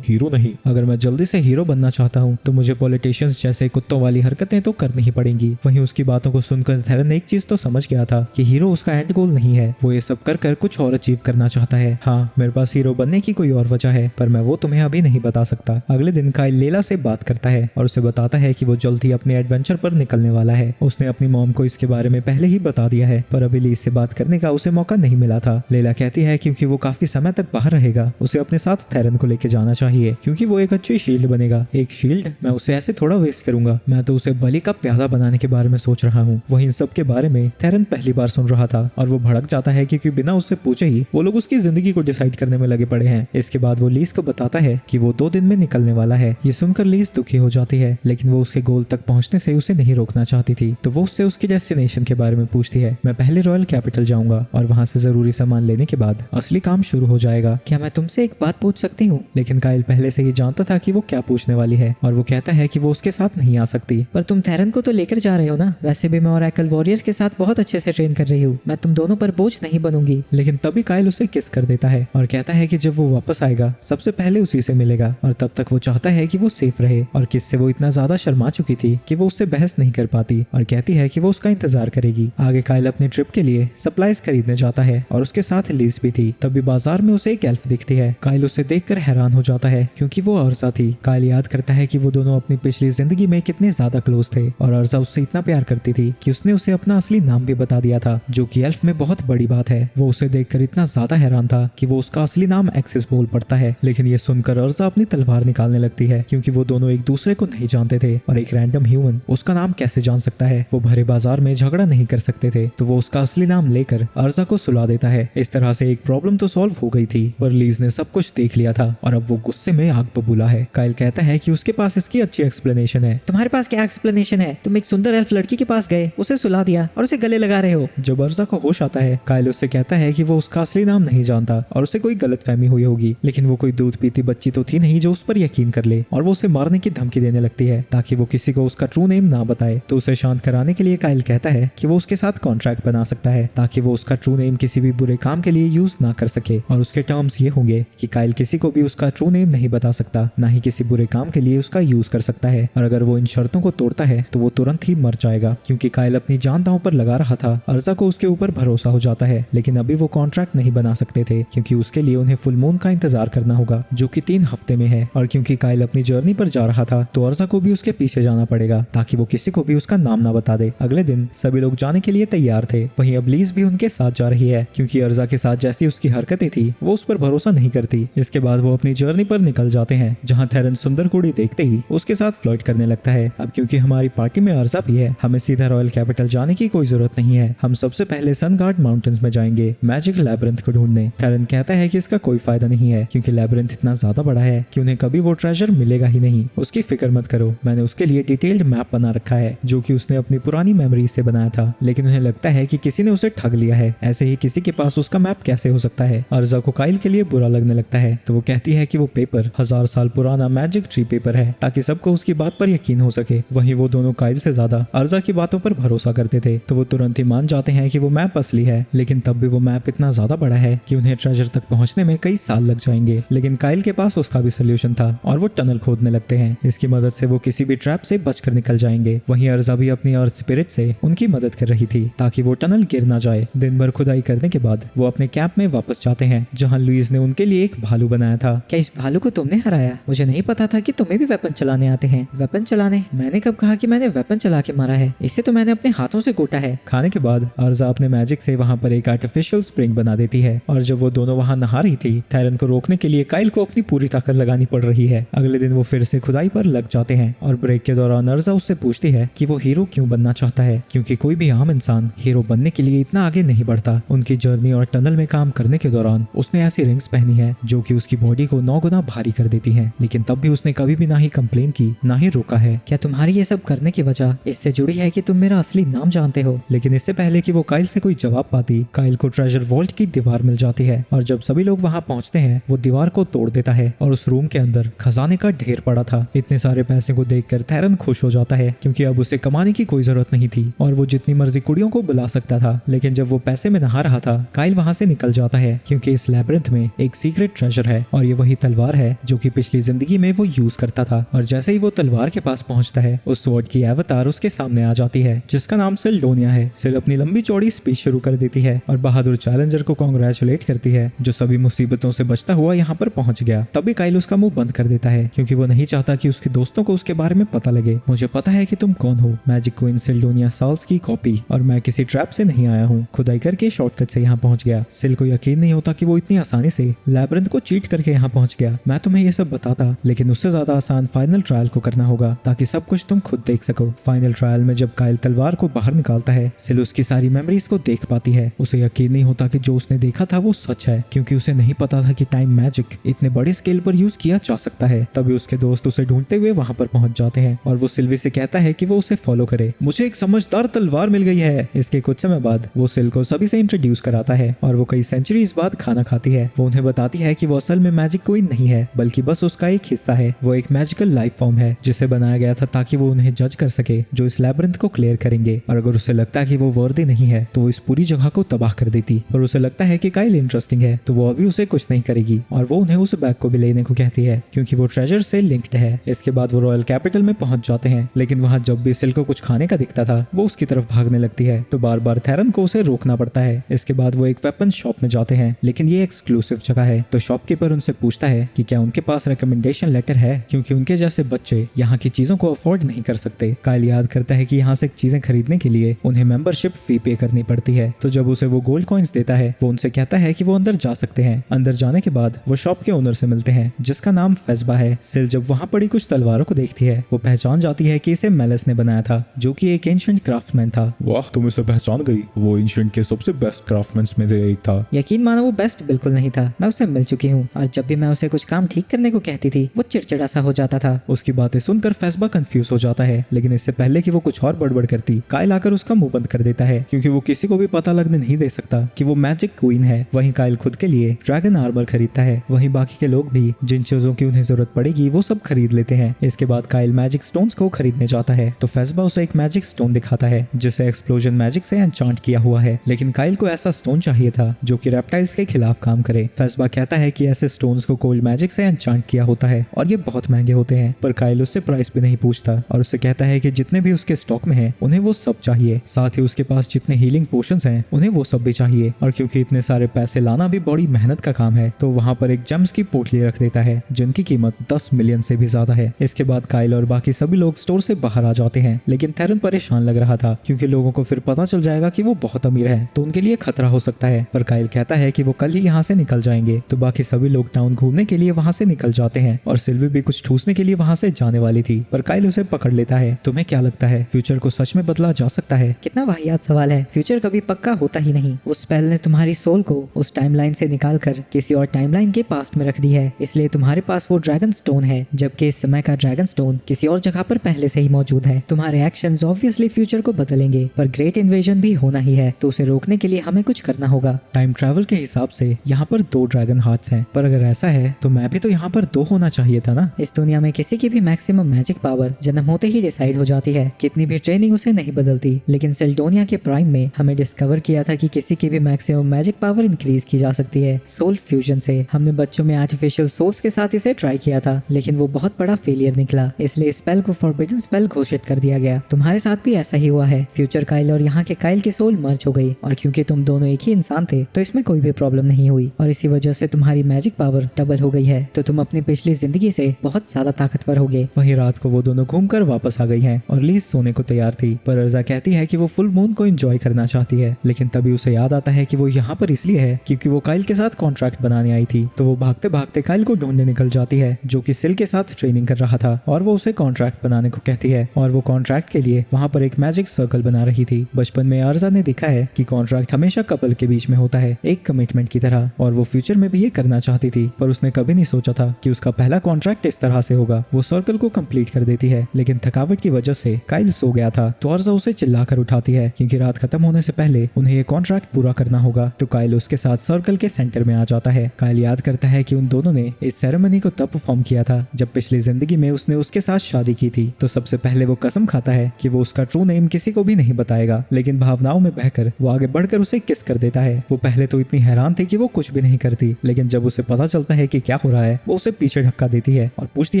हीरो नहीं। अगर मैं जल्दी से हीरो बनना चाहता हूँ तो मुझे पॉलिटिशियंस जैसे कुत्तों वाली हरकतें तो करनी ही पड़ेंगी। वहीं उसकी बातों को सुनकर थेरन एक चीज तो समझ गया था कि हीरो उसका एंड गोल नहीं है, वो ये सब कर कुछ और अचीव करना चाहता है। हाँ, मेरे पास हीरो बनने की कोई और वजह है, पर मैं वो तुम्हें अभी नहीं बता सकता। अगले दिन काइल लेला से बात करता है और उसे बताता है कि वो जल्द ही अपने एडवेंचर पर निकलने वाला है। उसने अपनी मॉम को इसके बारे में पहले ही बता दिया है, पर अभी लीज से बात करने का उसे मौका नहीं मिला था। लेला कहती है क्योंकि वो काफी समय तक बाहर रहेगा, उसे अपने साथ थेरन को लेके जाना चाहिए, क्योंकि वो एक अच्छी शील्ड बनेगा। एक शील्ड? मैं उसे ऐसे थोड़ा वेस्ट करूंगा, मैं तो उसे बलि का प्यादा बनाने के बारे में सोच रहा हूँ। वहीं सब के बारे में थेरन पहली बार सुन रहा था और वो भड़क जाता है क्योंकि बिना उससे पूछे ही वो लोग उसकी जिंदगी को डिसाइड करने में लगे पड़े हैं। इसके बाद वो लीज को बताता है कि वो 2 दिन में निकलने वाला है। ये सुनकर लीज दुखी हो जाती है, लेकिन वो उसके गोल तक पहुंचने से उसे नहीं रोकना चाहती थी, तो वो उससे उसकी डेस्टिनेशन के बारे में पूछती है। मैं पहले रॉयल कैपिटल जाऊंगा और वहां से जरूरी सामान लेने के बाद असली काम शुरू हो जाएगा। क्या मैं तुमसे एक बात पूछ सकती हूँ? लेकिन काइल पहले से ही जानता था कि वो क्या पूछने वाली है और वो कहता है कि वो उसके साथ नहीं आ सकती। पर तुम थेरन को तो लेकर जा रहे हो ना? वैसे भी मैं ओरेकल वॉरियर्स के साथ बहुत अच्छे से ट्रेन कर रही हूँ, मैं तुम दोनों पर बोझ नहीं बनूंगी। लेकिन तभी काइल उसे किस कर देता है और कहता है कि जब वो वापस आएगा सबसे पहले उसी से मिलेगा, और तब तक वो चाहता है कि वो सेफ रहे। और किस से वो इतना ज्यादा शर्मा चुकी थी कि वो उससे बहस नहीं कर पाती और कहती है कि वो उसका इंतजार करेगी। आगे काइल अपने ट्रिप के लिए सप्लाईज खरीदने जाता है और उसके साथ लीज भी थी। तभी बाजार में उसे एक एल्फ दिखती है। काइल उसे देखकर हैरान हो जाता है क्योंकि वो अर्जा थी। काइल याद करता है कि वो दोनों अपनी पिछली जिंदगी में कितने ज्यादा क्लोज थे और अर्जा उससे इतना प्यार करती थी कि उसने उसे अपना असली नाम भी बता दिया था, जो कि एल्फ में बहुत बड़ी बात है। वो उसे देखकर इतना ज्यादा हैरान था कि वो उसका असली नाम एक्सिस बोल पड़ता है। लेकिन ये सुनकर अर्जा अपनी तलवार निकालने लगती है क्योंकि वो दोनों एक दूसरे को नहीं जानते थे और एक रैंडम ह्यूमन उसका नाम कैसे जान सकता है। वो भरे बाजार में झगड़ा नहीं कर सकते थे, तो वो उसका असली नाम लेकर अर्जा को सुला देता है। इस तरह से एक प्रॉब्लम तो सॉल्व हो गई थी, पर लीज ने सब कुछ देख लिया था और अब वो गुस्से में आग बबूला है। काइल कहता है कि उसके पास इसकी अच्छी एक्सप्लेनेशन है। तुम्हारे पास क्या एक्सप्लेनेशन है? तुम एक सुंदर एल्फ लड़की के पास गए, उसे सुला दिया और उसे गले लगा रहे हो। जब अर्जा को होश आता है, काइल उससे कहता है कि वो उसका असली नाम नहीं जानता और उसे कोई गलतफहमी हुई होगी, लेकिन वो कोई दूध पीती बच्ची तो थी नहीं जो उस पर यकीन कर ले, और वो उसे मारने की धमकी देने लगती है ताकि वो किसी को उसका ट्रू नेम ना बताए। तो उसे शांत कराने के लिए काइल कहता है कि वो उसके साथ कॉन्ट्रैक्ट बना सकता है ताकि वो उसका ट्रू नेम किसी भी बुरे काम के लिए यूज ना कर सके, और उसके टर्म्स ये होंगे कि काइल किसी को भी उसका ट्रू नेम नहीं बता सकता, ना ही किसी बुरे काम के लिए उसका यूज कर सकता है, और अगर वो इन शर्तों को तोड़ता है तो वो तुरंत ही मर जाएगा। क्योंकि काइल अपनी जान दांव पर लगा रहा था, अर्जा को उसके ऊपर भरोसा हो जाता है, लेकिन अभी वो कॉन्ट्रैक्ट नहीं बना सकते थे क्योंकि उसके लिए उन्हें फुल मून का इंतजार करना होगा जो कि 3 हफ्ते में है। और क्योंकि काइल अपनी जर्नी पर जा रहा था तो अर्जा को भी उसके पीछे जाना पड़ेगा ताकि वो किसी को भी उसका नाम ना बता दे। अगले दिन सभी लोग जाने के लिए तैयार थे, वहीं अब लीज भी उनके साथ जा रही है क्योंकि अर्जा के साथ जैसी उसकी हरकतें थी वो उस पर भरोसा नहीं करती। इसके बाद वो अपनी जर्नी पर निकल जाते हैं जहाँ थेरन सुंदर कुड़ी देखते ही उसके साथ फ्लर्ट करने लगता है। अब क्योंकि हमारी पार्टी में अर्जा भी है, हमें सीधा रॉयल कैपिटल जाने की कोई जरूरत नहीं है, हम सबसे पहले सनगार्ड माउंटेन्स में जाएंगे मैजिक लैब्रिंथ को ढूंढने। थेरन कहता है कि इसका कोई फायदा नहीं है क्योंकि लैब्रिंथ इतना ज्यादा बड़ा है कि उन्हें कभी वो ट्रेजर मिलेगा ही नहीं। उसकी फिक्र मत करो, मैंने उसके लिए डिटेल्ड मैप बना रखा है जो कि उसने अपनी पुरानी मेमोरीज से बनाया था, लेकिन उन्हें लगता है कि किसी ने उसे ठग लिया है। ऐसे ही किसी के पास उसका मैप कैसे हो सकता है? अर्जा को काइल के लिए बुरा लगने लगता है, तो वो कहती है कि वो पेपर 1000 साल पुराना मैजिक ट्री पेपर है ताकि सबको उसकी बात पर यकीन हो सके। वहीं वो दोनों काइल से ज्यादा अर्जा की बातों पर भरोसा करते थे, तो वो तुरंत ही मान जाते हैं कि वो मैप असली है। लेकिन तब भी वो मैप इतना ज्यादा बड़ा है कि उन्हें ट्रेजर तक पहुंचने में कई साल लग जाएंगे। लेकिन काइल के पास उसका भी सोल्यूशन था और वो टनल खोदने लगते हैं। इसकी मदद से वो किसी भी ट्रैप से बचकर निकल जाएंगे। वहीं अर्जा भी अपनी अर्थ स्पिरिट से उनकी मदद कर रही थी ताकि वो टनल गिर ना जाए। दिन भर खुदाई करने के बाद वो अपने कैंप में वापस जाते हैं जहाँ लुइस ने उनके लिए एक भालू बनाया था। क्या इस भालू को तुमने हराया? मुझे नहीं पता था कि तुम्हें भी वेपन चलाने आते हैं। वेपन चलाने? मैंने कब कहा कि मैंने वेपन चला के मारा है? इसे तो मैंने अपने हाथों से कूटा है। खाने के बाद अर्जा अपने मैजिक से वहाँ पर एक आर्टिफिशियल स्प्रिंग बना देती है और जब वो दोनों वहाँ नहा रही थी, थेरन को रोकने के लिए काइल को अपनी पूरी ताकत लगानी पड़ रही है। अगले दिन वो फिर से खुदाई पर लग जाते हैं और ब्रेक के दौरान अर्जा उससे पूछती है कि वो हीरो क्यों बनना चाहता है, क्योंकि कोई भी आम इंसान हीरो बनने के लिए इतना आगे नहीं बढ़ता। उनकी जर्नी और टनल में काम करने के दौरान उसने ऐसी रिंग्स पहनी है जो कि उसकी बॉडी को 9 गुना भारी कर देती हैं, लेकिन तब भी उसने कभी भी ना ही कंप्लेन की ना ही रोका है। क्या तुम्हारी ये सब करने की वजह इससे जुड़ी है कि तुम मेरा असली नाम नाम जानते हो। लेकिन इससे पहले कि वो काइल से कोई जवाब पाती, काइल को ट्रेजर वॉल्ट की दीवार मिल जाती है और जब सभी लोग वहां पहुंचते हैं वो दीवार को तोड़ देता है और उस रूम के अंदर खजाने का ढेर पड़ा था। इतने सारे पैसे को देखकर थेरन खुश हो जाता है क्योंकि अब उसे कमाने की कोई जरूरत नहीं थी और वो जितनी मर्जी कुड़ियों को बुला सकता था। लेकिन जब वो पैसे में नहा रहा था, काइल वहां से निकल जाता है क्योंकि इस लैबिरिंथ में एक सीक्रेट ट्रेजर है और ये वही तलवार है जो कि पिछली जिंदगी में वो यूज करता था। और जैसे ही वो तलवार के पास पहुंचता है, उस स्वॉर्ड की अवतार उसके सामने आ जाती है जिसका नाम सिल्डोनिया है। सिल अपनी लंबी चौड़ी स्पीच शुरू कर देती है और बहादुर चैलेंजर को कांग्रेचुलेट करती है जो सभी मुसीबतों से बचता हुआ यहाँ पर पहुंच गया। तभी काइल उसका मुंह बंद कर देता है क्योंकि वो नहीं चाहता कि उसके दोस्तों को उसके बारे में पता लगे। मुझे पता है कि तुम कौन हो, मैजिक क्वीन सिल्डोनिया साल्स की कॉपी, और मैं किसी ट्रैप से नहीं आया हूँ, खुदाई करके शॉर्टकट से यहाँ पहुंच गया। सिल को यकीन नहीं होता कि वो इतनी आसानी से लैबिरिंथ को चीट करके यहाँ पहुंच गया। मैं तुम्हें ये सब बताता, लेकिन उससे ज्यादा आसान फाइनल ट्रायल को करना होगा ताकि सब कुछ तुम खुद देख सको। फाइनल ट्रायल में जब काइल तलवार को बाहर निकालता है, सिल उसकी सारी मेमोरीज को देख पाती है। उसे यकीन नहीं होता कि जो उसने देखा था वो सच है क्योंकि उसे नहीं पता था कि टाइम मैजिक इतने बड़े स्केल पर यूज किया जा सकता है। तभी उसके दोस्त उसे ढूंढते हुए वहां पर पहुंच जाते हैं और वो सिल्वी से कहता है कि वो उसे फॉलो करे। मुझे एक समझदार तलवार मिल गई है। इसके कुछ समय बाद वो सिल को सभी से इंट्रोड्यूस कराता है और वो कई सेंचुरीज बाद खाना खाती है। वो उन्हें बताती है कि वो असल में मैजिक क्वीन नहीं है बल्कि बस उसका एक हिस्सा है। वो एक मैजिकल लाइफ फॉर्म है जिसे बनाया गया था ताकि वो उन्हें जज कर सके जो इस लैबिरिंथ को क्लियर करेंगे, और अगर उसे लगता है कि वो वर्दी नहीं है तो वो इस पूरी जगह को तबाह कर देती। और उसे लगता है कि काइल इंटरेस्टिंग है तो वो अभी उसे कुछ नहीं करेगी और वो उन्हें उस बैग को भी लेने को कहती है क्योंकि वो ट्रेजर से लिंक्ड है। इसके बाद वो रॉयल कैपिटल में पहुंच जाते हैं, लेकिन वहां जब भी सिल को कुछ खाने का दिखता था वो उसकी तरफ भागने लगती है तो बार बार थेरन को उसे रोकना पड़ता है। इसके बाद वो एक वेपन शॉप में जाते हैं, लेकिन ये एक्सक्लूसिव जगह है तो शॉपकीपर उनसे पूछता है कि क्या उनके पास रिकमेंडेशन लेटर है क्योंकि उनके जैसे बच्चे यहाँ की चीजों को अफोर्ड नहीं कर सकते। काइल याद करता है कि यहाँ से चीजें खरीदने के लिए उन्हें मेंबरशिप फी पे करनी पड़ती है, तो जब उसे वो गोल्ड कॉइन्स देता है वो उनसे कहता है कि वो अंदर जा सकते हैं। अंदर जाने के बाद वो शॉप के ओनर से मिलते हैं जिसका नाम फेस्बा है। सिल जब वहाँ पड़ी कुछ तलवारों को देखती है वो पहचान जाती है कि इसे मेलिस ने बनाया था जो कि एक एंशिएंट क्राफ्टमैन था। वाह, तुम इसे पहचान गई। वो एंशिएंट के सबसे बेस्ट क्राफ्टमैन्स में से एक था। यकीन मानो वो बेस्ट बिल्कुल नहीं था, मैं उससे मिल चुकी हूँ और जब भी मैं उसे कुछ काम ठीक करने को कहती थी वो चिड़चिड़ा सा हो जाता था। उसकी बातें सुनकर फेस्बा कंफ्यूज हो जाता है, लेकिन इससे पहले कि वो कुछ और बड़बड़ करती, काइल आकर उसका मुंह बंद कर देता है क्योंकि वो किसी को भी पता लगने नहीं दे सकता कि वो मैजिक क्वीन है। वहीं काइल खुद के लिए ड्रैगन आर्मर खरीदता है, वहीं बाकी के लोग भी जिन चीजों की उन्हें जरूरत पड़ेगी वो सब खरीद लेते हैं। इसके बाद काइल मैजिक स्टोन्स को खरीदने जाता है तो फेस्बा उसे एक मैजिक स्टोन दिखाता है जिसे एक्सप्लोजन मैजिक से एन्चांट किया हुआ है, लेकिन काइल को ऐसा स्टोन चाहिए था जो कि रेप्टाइल्स के खिलाफ काम करे। फेस्बा कहता है कि ऐसे स्टोन्स को कोल्ड मैजिक से एन्चांट किया होता है और ये बहुत महंगे होते हैं, पर काइल उससे प्राइस भी नहीं पूछता और उससे कहता है कि जितने भी उसके स्टॉक में है उन्हें वो सब चाहिए, साथ ही उसके पास जितने हीलिंग पोशंस हैं उन्हें वो सब भी चाहिए। और क्योंकि इतने सारे पैसे लाना भी बड़ी मेहनत का काम है तो वहाँ पर एक जेम्स की पोटली रख देता है जिनकी कीमत 10 मिलियन से भी ज्यादा है। इसके बाद काइल और बाकी सभी लोग स्टोर से बाहर आ जाते हैं, लेकिन थेरन परेशान लग रहा था क्योंकि लोगों को फिर पता चल जाएगा कि वो बहुत अमीर है तो उनके लिए खतरा हो सकता है। पर काइल कहता है कि वो कल ही यहाँ से निकल जाएंगे, तो बाकी सभी लोग टाउन घूमने के लिए वहाँ से निकल जाते हैं और सिल्वी भी कुछ ठूसने के लिए वहाँ से जाने वाली थी, पर काइल उसे पकड़ लेता है। तुम्हें क्या लगता है फ्यूचर को सच में बदला जा सकता है? कितना वाहियात सवाल है। फ्यूचर कभी पक्का होता ही नहीं। उस स्पेल ने तुम्हारी सोल को उस टाइमलाइन से निकालकर किसी और टाइमलाइन के पास्ट में रख दी है, इसलिए तुम्हारे पास वो ड्रैगन स्टोन है, जबकि इस समय का ड्रैगन स्टोन किसी और जगह पर पहले से ही मौजूद है। तुम्हारे एक्शंस ऑब्वियसली फ्यूचर को बदलेंगे, पर ग्रेट इन्वेजन भी होना ही है, तो उसे रोकने के लिए हमें कुछ करना होगा। टाइम ट्रैवल के हिसाब से यहाँ पर 2 ड्रैगन हार्ट्स हैं, पर अगर ऐसा है तो मैं भी तो यहाँ पर 2 होना चाहिए था ना। इस दुनिया में किसी की भी मैक्सिमम मैजिक पावर जन्म होते ही डिसाइड हो जाती है, कितनी भी ट्रेनिंग उसे नहीं बदलती। लेकिन सिल्डोनिया के प्राइम में हमें डिस्कवर किया था कि किसी की भी मैक्सिमम मैजिक पावर इंक्रीज की जा सकती है सोल फ्यूजन से। हमने बच्चों में आर्टिफिशियल सोल्स के साथ इसे ट्राई किया था, लेकिन वो बहुत बड़ा फेलियर निकला, इसलिए स्पेल को फॉरबिडन स्पेल घोषित कर दिया गया। तुम्हारे साथ भी ऐसा ही हुआ है। फ्यूचर काइल और यहाँ के काइल की सोल मर्ज हो गई, और क्योंकि तुम दोनों एक ही इंसान थे तो इसमें कोई भी प्रॉब्लम नहीं हुई, और इसी वजह से तुम्हारी मैजिक पावर डबल हो गई है, तो तुम अपनी पिछली जिंदगी से बहुत ज्यादा ताकतवर होगे। वहीं रात को वो दोनों घूमकर वापस आ गई हैं और लीज सोने को तैयार थी, पर अर्जा कहती है कि वो फुल मून को एंजॉय करना चाहती है, लेकिन तभी उसे याद आता है कि वो यहाँ पर इसलिए है क्योंकि वो काइल के साथ कॉन्ट्रैक्ट बनाने आई थी। तो वो भागते भागते काइल को ढूंढने निकल जाती है जो कि सिल के साथ ट्रेनिंग कर रहा था, और वो उसे कॉन्ट्रैक्ट बनाने को कहती है, और वो कॉन्ट्रैक्ट के लिए वहाँ पर एक मैजिक सर्कल बना रही थी। बचपन में अर्जा ने देखा है कि कॉन्ट्रैक्ट हमेशा कपल के बीच में होता है, एक कमिटमेंट की तरह, और वो फ्यूचर में भी ये करना चाहती थी, पर उसने कभी नहीं सोचा था कि उसका पहला कॉन्ट्रैक्ट इस तरह से होगा। वो सर्कल को कंप्लीट कर देती है, लेकिन थकावट की वजह से काइल सो गया था, तो अर्जा उसे चिल्लाकर उठाती है क्योंकि रात खत्म होने से पहले उन्हें ये कॉन्ट्रैक्ट पूरा करना होगा। तो काइल उसके साथ सर्कल के सेंटर में आ जाता है। काइल याद करता है कि उन दोनों ने इस सेरेमनी को तब परफॉर्म किया था जब पिछली जिंदगी में उसने उसके साथ शादी की थी। तो सबसे पहले वो कसम खाता है कि वो उसका ट्रू नेम किसी को भी नहीं बताएगा, लेकिन भावनाओं में बहकर वो आगे बढ़कर उसे किस कर देता है। वो पहले तो इतनी हैरान थी कि वो कुछ भी नहीं करती, लेकिन जब उसे पता चलता है कि क्या हो रहा है वो उसे पीछे धक्का देती है और पूछती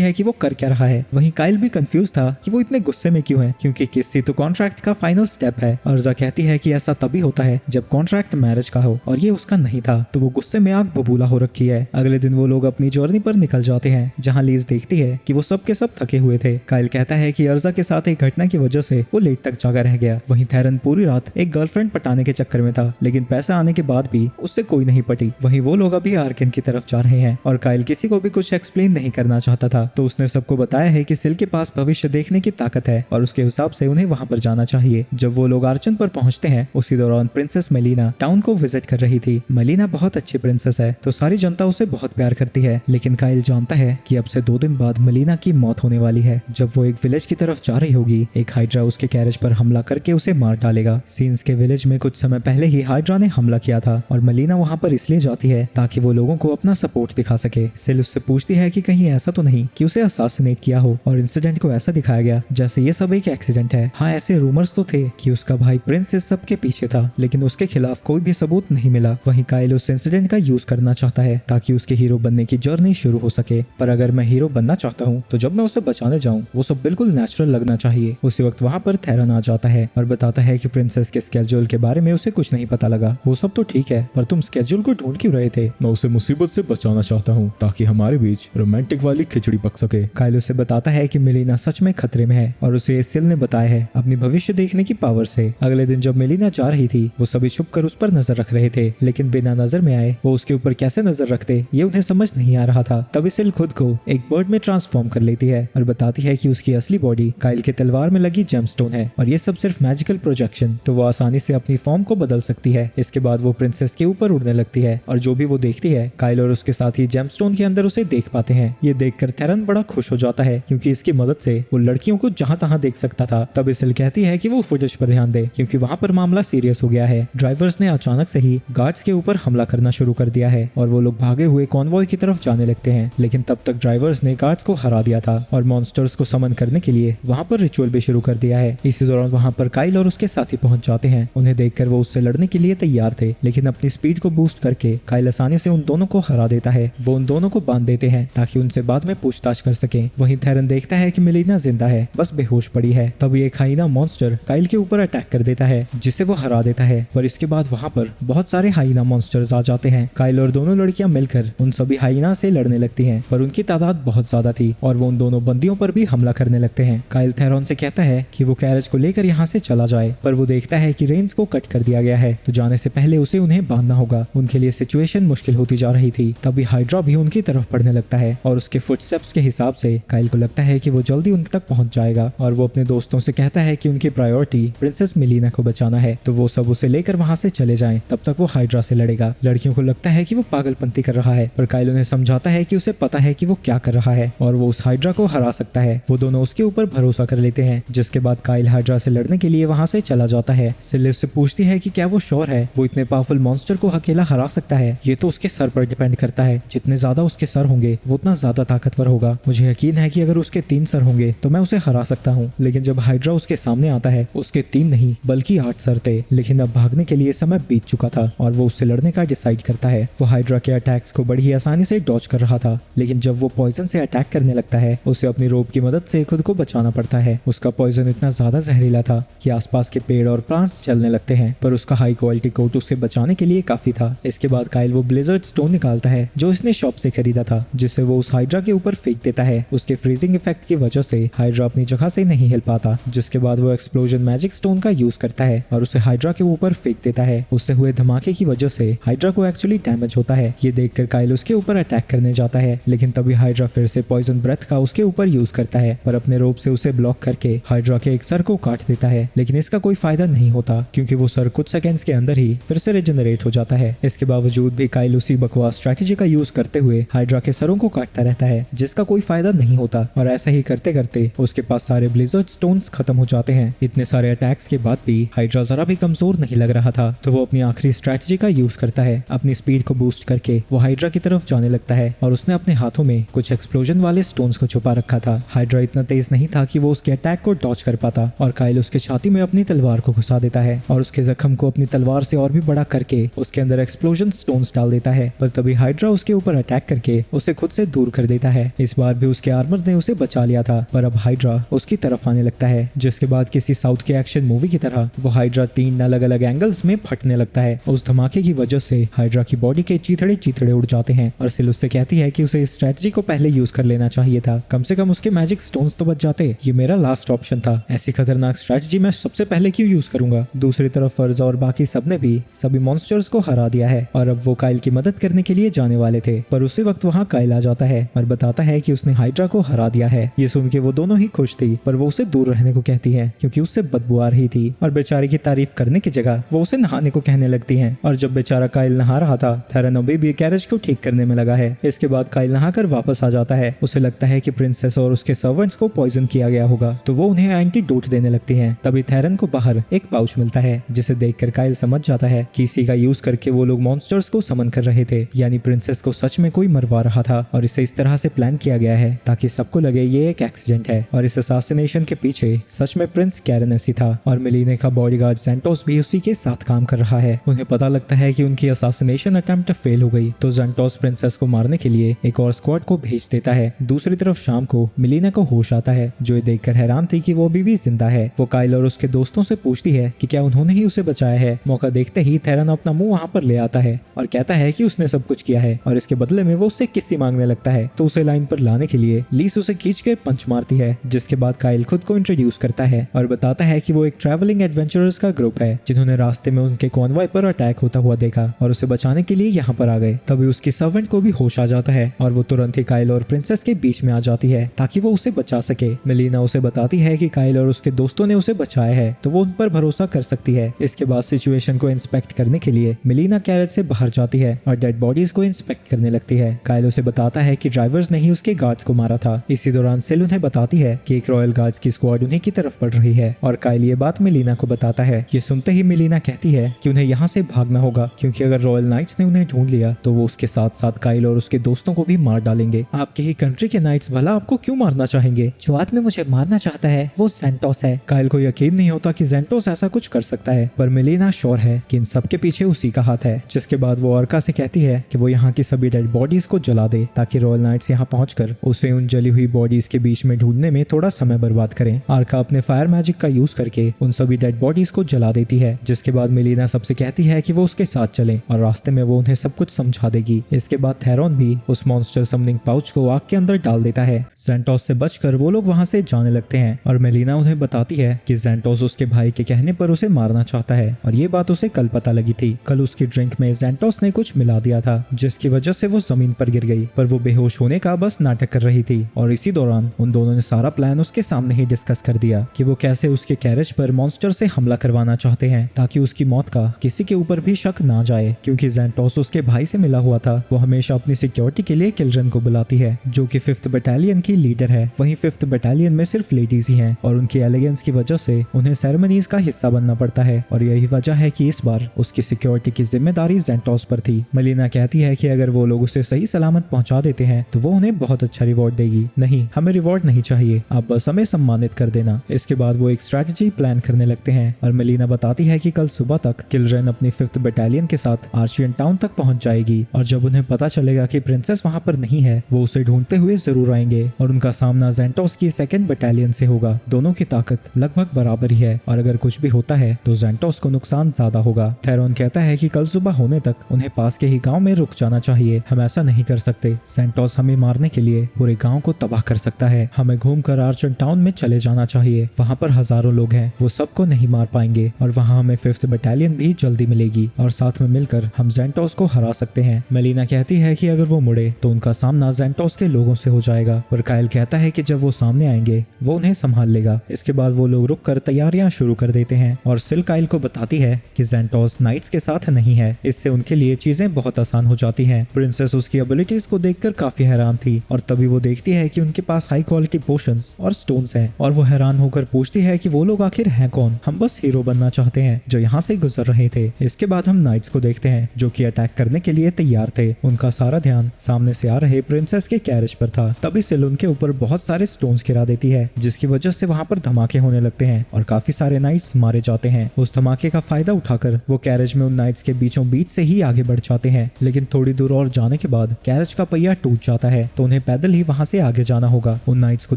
है कि वो कर क्या रहा है। वहीं काइल भी कंफ्यूज था कि वो इतने गुस्से में क्यों है, क्योंकि किसी तो कॉन्ट्रैक्ट का फाइनल स्टेप है। अर्जा कहती है कि ऐसा तभी होता है जब कॉन्ट्रैक्ट मैरिज का हो और ये उसका नहीं था। तो वो गुस्से में आग बबूला हो रखी है। अगले दिन वो लोग अपनी जर्नी पर निकल जाते हैं, जहाँ लीज देखती है कि वो सब के सब थके हुए थे। काइल कहता है कि अर्जा के साथ एक घटना की वजह से वो लेट तक जागा रह गया। वहीं थेरन पूरी रात एक गर्लफ्रेंड पटाने के चक्कर में था, लेकिन पैसा आने के बाद भी उससे कोई नहीं पटी। वहीं वो लोग अभी आर्केन की तरफ जा रहे हैं और काइल किसी को भी कुछ एक्सप्लेन नहीं करना चाहता था। तो उसने सबको बताया है कि सिल के पास भविष्य देखने की ताकत है और उसके हिसाब से उन्हें वहां पर जाना चाहिए। जब वो लोग आर्चन पर पहुंचते हैं उसी दौरान प्रिंसेस मेलिना टाउन को विजिट कर रही थी। मेलिना बहुत अच्छी प्रिंसेस है तो सारी जनता उसे बहुत प्यार करती है, लेकिन काइल जानता है कि अब से 2 दिन बाद मेलिना की मौत होने वाली है। जब वो एक विलेज की तरफ जा रही होगी, एक हाइड्रा उसके कैरेज पर हमला करके उसे मार डालेगा। सीन्स के विलेज में कुछ समय पहले ही हाइड्रा ने हमला किया था और मेलिना वहां पर इसलिए जाती है ताकि वो लोगों को अपना सपोर्ट दिखा सके। सिल उससे पूछती है कि कहीं ऐसा तो नहीं कि उसे असासिनेट किया हो और इंसिडेंट को ऐसा दिखाया गया जैसे ये सब एक एक्सीडेंट है। हाँ, ऐसे रूमर्स तो थे कि उसका भाई प्रिंस इस सब के पीछे था, लेकिन उसके खिलाफ कोई भी सबूत नहीं मिला। वहीं काइल उस इंसिडेंट का यूज करना चाहता है ताकि उसके हीरो बनने की जर्नी शुरू हो सके। पर अगर मैं हीरो बनना चाहता हूँ तो जब मैं उसे बचाने जाऊँ वो सब बिल्कुल नेचुरल लगना चाहिए। उसी वक्त वहाँ पर थेरन आ जाता है और बताता है कि प्रिंसेस के स्केड्यूल के बारे में उसे कुछ नहीं पता लगा। वो सब तो ठीक है, पर तुम स्केड्यूल को ढूंढ क्यों रहे थे? मैं उसे मुसीबत से बचाना चाहता हूँ ताकि हमारे बीच रोमांटिक वाली खिचड़ी पक सके। काइल उसे बताता है कि मेलिना सच में खतरे में है और उसे सिल ने बताया है अपनी भविष्य देखने की पावर से। अगले दिन जब मेलिना जा रही थी वो सभी छुप कर उस पर नजर रख रहे थे, लेकिन बिना नजर में आए वो उसके ऊपर कैसे नजर रखते ये उन्हें समझ नहीं आ रहा था। तभी सिल खुद को एक बर्ड में ट्रांसफॉर्म कर लेती है और बताती है कि उसकी असली बॉडी काइल के तलवार में लगी जेमस्टोन है और ये सब सिर्फ मैजिकल प्रोजेक्शन, तो वो आसानी से अपनी फॉर्म को बदल सकती है। इसके बाद वो प्रिंसेस के ऊपर उड़ने लगती है और जो भी वो देखती है काइल और उसके साथी जेमस्टोन के अंदर उसे देख पाते हैं। ये देखकर थेरन बड़ा खुश हो जाता है क्योंकि इसकी मदद से वो लड़कियों को जहां तहां देख सकता था। तब सिल कहती है कि वो फुटेज पर ध्यान दे क्योंकि वहां पर मामला सीरियस हो गया है। ड्राइवर्स ने अचानक से ही गार्ड्स के ऊपर हमला करना शुरू कर दिया है और वो लोग भागे हुए कॉन्वॉय की तरफ जाने लगते हैं, लेकिन तब तक ड्राइवर्स ने गार्ड्स को हरा दिया था और मॉन्स्टर्स को समन करने के लिए वहां पर रिचुअल भी शुरू कर दिया है। इसी दौरान वहां पर काइल और उसके साथी पहुंच जाते हैं। उन्हें देखकर वो उससे लड़ने के लिए तैयार थे, लेकिन अपनी स्पीड को बूस्ट करके काइल आसानी से उन दोनों को हरा देता है। वो उन दोनों को बांध देते हैं ताकि उनसे बाद में पूछताछ कर सके। वहीं थेरन देखता है कि मेलिना जिंदा है, बस बेहोश पड़ी है। तभी एक हाइना मॉन्स्टर काइल के ऊपर अटैक कर देता है जिसे वो हरा देता है। पर इसके बाद वहां पर बहुत सारे हाइना मॉन्स्टर्स आ जाते हैं। काइल और दोनों लड़कियां मिलकर उन सभी हाइना से लड़ने लगती हैं, पर उनकी तादाद बहुत ज्यादा थी और वो उन दोनों बंदियों पर भी हमला करने लगते हैं। काइल थेरन से कहता है कि वो कैरेज को लेकर यहाँ से चला जाए, पर वो देखता है कि रेंज को कट कर दिया गया है, तो जाने से पहले उसे उन्हें बांधना होगा। उनके लिए सिचुएशन मुश्किल होती जा रही थी। तभी हाइड्रा भी उनकी तरफ बढ़ने लगता है और उसके फुटस्टेप्स के हिसाब से काइल को लगता है कि वो जल्दी उन तक पहुंच जाएगा और वो अपने दोस्तों से कहता है कि उनकी प्रायोरिटी प्रिंसेस मेलिना को बचाना है, तो वो सब उसे लेकर वहां से चले जाएं। तब तक वो हाइड्रा से लड़ेगा। लड़कियों को लगता है कि वो पागलपंती कर रहा है, पर काइल उन्हें समझाता है कि उसे पता है कि वो क्या कर रहा है और वो उस हाइड्रा को हरा सकता है। वो दोनों उसके ऊपर भरोसा कर लेते हैं, जिसके बाद काइल हाइड्रा से लड़ने के लिए वहां से चला जाता है। सिल से पूछती है कि क्या वो श्योर है वो इतने पावरफुल मॉन्स्टर को अकेला हरा सकता है? ये तो उसके सर पर डिपेंड करता है, जितने ज्यादा उसके सर होंगे वो उतना ज्यादा ताकतवर होगा। मुझे यकीन है कि अगर उसके 3 सर होंगे तो मैं उसे हरा सकता हूँ। लेकिन जब हाइड्रा उसके सामने आता है उसके 3 नहीं बल्कि 8 सर थे, लेकिन अब भागने के लिए समय बीत चुका था और वो उससे लड़ने का डिसाइड करता है। वो हाइड्रा के अटैक्स को बड़ी ही आसानी से डॉज कर रहा था, लेकिन जब वो पॉइजन से अटैक करने लगता है उसे अपनी रोप की मदद से खुद को बचाना पड़ता है। उसका पॉइजन इतना ज्यादा जहरीला था कि आसपास के पेड़ और प्लांट्स जलने लगते हैं, पर उसका हाई क्वालिटी कोट उसे बचाने के लिए काफी था। इसके बाद काइल वो ब्लिजर्ड स्टोन निकालता है जो इसने शॉप से खरीदा था, जिसे वो उस हाइड्रा के ऊपर फेंक देता है। उसके फ्रीजिंग इफेक्ट की वजह से हाइड्रा अपनी जगह से नहीं हिल पाता, जिसके बाद वो एक्सप्लोजन मैजिक स्टोन का यूज करता है और उसे हाइड्रा के ऊपर फेंक देता है। उससे हुए धमाके की वजह से हाइड्रा को एक्चुअली डैमेज होता है। ये देखकर काइल उसके ऊपर अटैक करने जाता है, लेकिन तभी हाइड्रा फिर से पॉइजन ब्रेथ का उसके ऊपर यूज करता है, पर अपने रोप से उसे ब्लॉक करके हाइड्रा के एक सर को काट देता है। लेकिन इसका कोई फायदा नहीं होता क्योंकि वो सर कुछ सेकंड्स के अंदर ही फिर से रिजनरेट हो जाता है। इसके बावजूद भी काइल उसी बकवास स्ट्रेटेजी का यूज करते हुए हाइड्रा के सरों को काटता रहता है, जिसका कोई फायदा नहीं होता और ऐसा ही करते करते उसके पास सारे ब्लिजर्ड स्टोन्स खत्म हो जाते हैं। इतने सारे अटैक्स के बाद भी हाइड्रा जरा भी कमजोर नहीं लग रहा था, तो वो अपनी आखिरी स्ट्रैटेजी का यूज करता है। अपनी स्पीड को बूस्ट करके वो हाइड्रा की तरफ जाने लगता है और उसने अपने हाथों में कुछ एक्सप्लोजन वाले स्टोन्स को छुपा रखा था। हाइड्रा इतना तेज नहीं था कि वो उसके अटैक को डॉज कर पाता और काइल उसके छाती में अपनी तलवार को घुसा देता है और उसके जख्म को अपनी तलवार से और भी बड़ा करके उसके अंदर एक्सप्लोजन स्टोन्स डाल देता है। पर तभी हाइड्रा उसके ऊपर अटैक करके उसे खुद से दूर कर देता है। इस बार भी उसके आर्मर ने उसे बचा लिया था, पर अब हाइड्रा उसकी तरफ आने लगता है, जिसके बाद किसी साउथ के एक्शन मूवी की तरह वो हाइड्रा 3 अलग अलग एंगल्स में फटने लगता है। उस धमाके की वजह से हाइड्रा की बॉडी के चीथड़े चीथड़े उड़ जाते हैं और सिल उससे कहती है कि उसे इस स्ट्रेटजी को पहले यूज कर लेना चाहिए था, कम से कम उसके मैजिक स्टोन्स तो बच जाते। ये मेरा लास्ट ऑप्शन था, ऐसी खतरनाक स्ट्रेटजी मैं सबसे पहले क्यों यूज करूंगा। दूसरी तरफ फर्ज और बाकी सबने भी सभी मॉन्स्टर्स को हरा दिया है और अब वो काइल की मदद करने के लिए जाने वाले थे, पर उसी वक्त वहाँ काइल आ जाता है और बताता है कि उसने हाइड्रा को हरा दिया है। ये सुन के वो दोनों ही खुश थी, पर वो उसे दूर रहने को कहती है क्योंकि उससे बदबू आ रही थी और बेचारे की तारीफ करने की जगह वो उसे नहाने को कहने लगती है। और जब बेचारा काइल नहा रहा था, थेरन अभी भी कैरेज को ठीक करने में लगा है। इसके बाद काइल नहाकर वापस आ जाता है। उसे लगता है कि प्रिंसेस और उसके सर्वेंट्स को पॉइजन किया गया होगा, तो वो उन्हें एंटीडोट देने लगती है। तभी थेरन को बाहर एक पाउच मिलता है, जिसे देखकर काइल समझ जाता है कि इसी का यूज करके वो लोग मॉन्स्टर्स को समन कर रहे थे, यानी प्रिंसेस को सच में कोई मरवा रहा था और इसे इस तरह से प्लान किया गया है ताकि सबको लगे ये एक एक्सीडेंट है और इस असैसिनेशन के पीछे सच में प्रिंस कैरेनेसी था और मिलीने का बॉडीगार्ड ज़ेंटोस भी उसी के साथ काम कर रहा है। उन्हें पता लगता है कि उनकी असैसिनेशन अटेम्प्ट फेल हो गई, तो ज़ेंटोस प्रिंसेस को मारने के लिए एक और स्क्वाड को भेज देता है। दूसरी तरफ शाम को मिलीना को होश आता है, जो ये देखकर हैरान थी कि वो अभी भी जिंदा है। वो काइल और उसके दोस्तों से पूछती है कि क्या उन्होंने ही उसे बचाया है। मौका देखते ही थेरन अपना मुंह वहाँ पर ले आता है और कहता है कि उसने सब कुछ किया है और इसके बदले में वो उससे किस्सी मांगने लगता है। तो उसे लाइन पर लाने के लिए लीस उसे खींच के पंच मारती है, जिसके बाद काइल खुद को इंट्रोड्यूस करता है और बताता है कि वो एक ट्रैवलिंग एडवेंचरर्स का ग्रुप है जिन्होंने रास्ते में उनके कॉन्वॉय पर अटैक होता हुआ देखा और उसे बचाने के लिए यहाँ पर आ गए। तभी उसकी सर्वेंट को भी होश आ जाता है और वो तुरंत ही काइल और प्रिंसेस के बीच में आ जाती है ताकि वो उसे बचा सके। मिलीना उसे बताती है कि काइल और उसके दोस्तों ने उसे बचाया है, तो वो उन पर भरोसा कर सकती है। इसके बाद सिचुएशन को इंस्पेक्ट करने के लिए मिलीना कैरेज से बाहर जाती है और डेड बॉडीज को इंस्पेक्ट करने लगती है। काइल उसे बताता है कि ड्राइवर्स ने ही उसके गार्ड्स को मारा था। इसी दौरान सिल उन्हें बताती है कि एक रॉयल गार्ड्स की स्क्वाड उन्हीं की तरफ बढ़ रही है और काइल ये बात मिलीना को बताता है। ये सुनते ही मिलीना कहती है कि उन्हें यहाँ से भागना होगा, क्योंकि अगर रॉयल नाइट्स ने उन्हें ढूंढ लिया तो वो उसके साथ साथ काइल और उसके दोस्तों को भी मार डालेंगे। आपकी ही कंट्री के नाइट्स भला आपको क्यों मारना चाहेंगे? जो आदमी मुझे मारना चाहता है वो ज़ेंटोस है। काइल को यकीन नहीं होता कि ज़ेंटोस ऐसा कुछ कर सकता है, पर मिलीना श्योर है कि इन सब के पीछे उसी का हाथ है। जिसके बाद वो अर्का से कहती है कि वो यहाँ की सभी डेड बॉडीज को जला दे ताकि रॉयल नाइट्स यहाँ पहुंचकर उसे उन जली हुई बॉडीज के बीच में ढूंढने में थोड़ा समय बर्बाद करें। अर्का अपने फायर मैजिक का यूज करके उन सभी डेड बॉडीज को जला देती है, जिसके बाद मिलीना सबसे कहती है कि वो उसके साथ चले और रास्ते में वो उन्हें सब कुछ समझा देगी। इसके बाद थेरॉन भी उस मॉन्स्टर समनिंग पाउच को आग के अंदर डाल देता है। ज़ेंटोस से बचकर वो लोग वहां से जाने लगते हैं और मिलीना उन्हें बताती है कि ज़ेंटोस उसके भाई के कहने पर उसे मारना चाहता है और ये बात उसे कल पता लगी थी। कल उसकी ड्रिंक में ज़ेंटोस ने कुछ मिला दिया था, जिसकी वजह से वो जमीन पर गिर गई, पर वो बेहोश होने का बस नाटक कर रही थी। और इसी दौरान उन दोनों ने सारा प्लान उसके सामने ही डिस्कस कर दिया कि वो कैसे उसके कैरेज पर मॉन्स्टर से हमला करवाना चाहते हैं ताकि उसकी मौत का किसी के ऊपर भी शक ना जाए। क्योंकि ज़ेंटोस उसके भाई से मिला हुआ था, वो हमेशा अपनी सिक्योरिटी के लिए किल्रन को बुलाती है, जो कि 5th बटालियन की लीडर है। वहीं 5th बटालियन में सिर्फ लेडीज ही हैं और उनकी एलिगेंस की वजह से उन्हें सेरेमनीज का हिस्सा बनना पड़ता है और यही वजह है कि इस बार उसकी सिक्योरिटी की जिम्मेदारी ज़ेंटोस पर थी। मिलीना कहती है कि अगर वो लोग उसे सही सलामत पहुंचा देते हैं तो वो उन्हें बहुत अच्छा रिवॉर्ड देगी। नहीं, हमें रिवॉर्ड नहीं चाहिए, आप बस हमें सम्मानित कर देना। इसके बाद वो एक स्ट्रैटेजी प्लान करने लगते हैं और मिलीना बताती है कि कल सुबह तक किल्रन अपनी 5th बटालियन के साथ आर्चियन टाउन तक पहुंच जाएगी और जब उन्हें पता चलेगा कि प्रिंसेस वहां पर नहीं है, वो उसे ढूंढते हुए जरूर आएंगे और उनका सामना ज़ेंटोस की 2nd बटालियन से होगा। दोनों की ताकत लगभग बराबर ही है और अगर कुछ भी होता है तो ज़ेंटोस को नुकसान ज्यादा होगा। थेरॉन कहता है कि कल सुबह होने तक उन्हें पास के ही गांव में रुक जाना चाहिए। हम ऐसा नहीं कर सकते, ज़ेंटोस हमें मारने के लिए पूरे गांव को तबाह कर सकता है। हमें घूमकर आर्चन टाउन में चले जाना चाहिए, वहां पर हजारों लोग हैं, वो सबको नहीं मार पाएंगे और वहां हमें 5th बटालियन भी जल्दी मिलेगी और साथ में मिलकर हम ज़ेंटोस को हरा सकते हैं। मिलीना कहती है कि अगर वो मुड़े तो उनका सामना ज़ेंटोस के लोगों से हो जाएगा, पर काइल कहता है कि जब वो सामने आएंगे वो उन्हें संभाल लेगा। इसके बाद वो लोग रुक कर तैयारियां शुरू कर देते हैं और सिल काइल को बताती है कि ज़ेंटोस नाइट्स के साथ नहीं है, इससे उनके लिए चीजें बहुत आसान हो जाती हैं। प्रिंसेस उसकी एबिलिटीज को देखकर काफी हैरान थी और तभी वो देखती है कि उनके पास हाई क्वालिटी पोशंस और स्टोन्स हैं और वो हैरान होकर पूछती है कि वो लोग आखिर हैं कौन। हम बस हीरो बनना चाहते हैं जो यहाँ से गुजर रहे थे। इसके बाद हम नाइट्स को देखते हैं जो कि अटैक करने के लिए तैयार थे। उनका सारा ध्यान सामने से आ रहे प्रिंसेस के कैरेज पर था। तभी सिल उनके ऊपर बहुत सारे स्टोन्स गिरा देती है, जिसकी वजह से वहाँ पर धमाके होने लगते हैं और काफी सारे नाइट्स मारे जाते हैं। उस धमाके का फायदा उठाकर वो कैरेज में उन नाइट्स के बीचों बीच से ही आगे बढ़ जाते हैं, लेकिन थोड़ी दूर और जाने के बाद कैरेज का पहिया टूट जाता है तो उन्हें पैदल ही वहाँ से आगे जाना होगा। उन नाइट्स को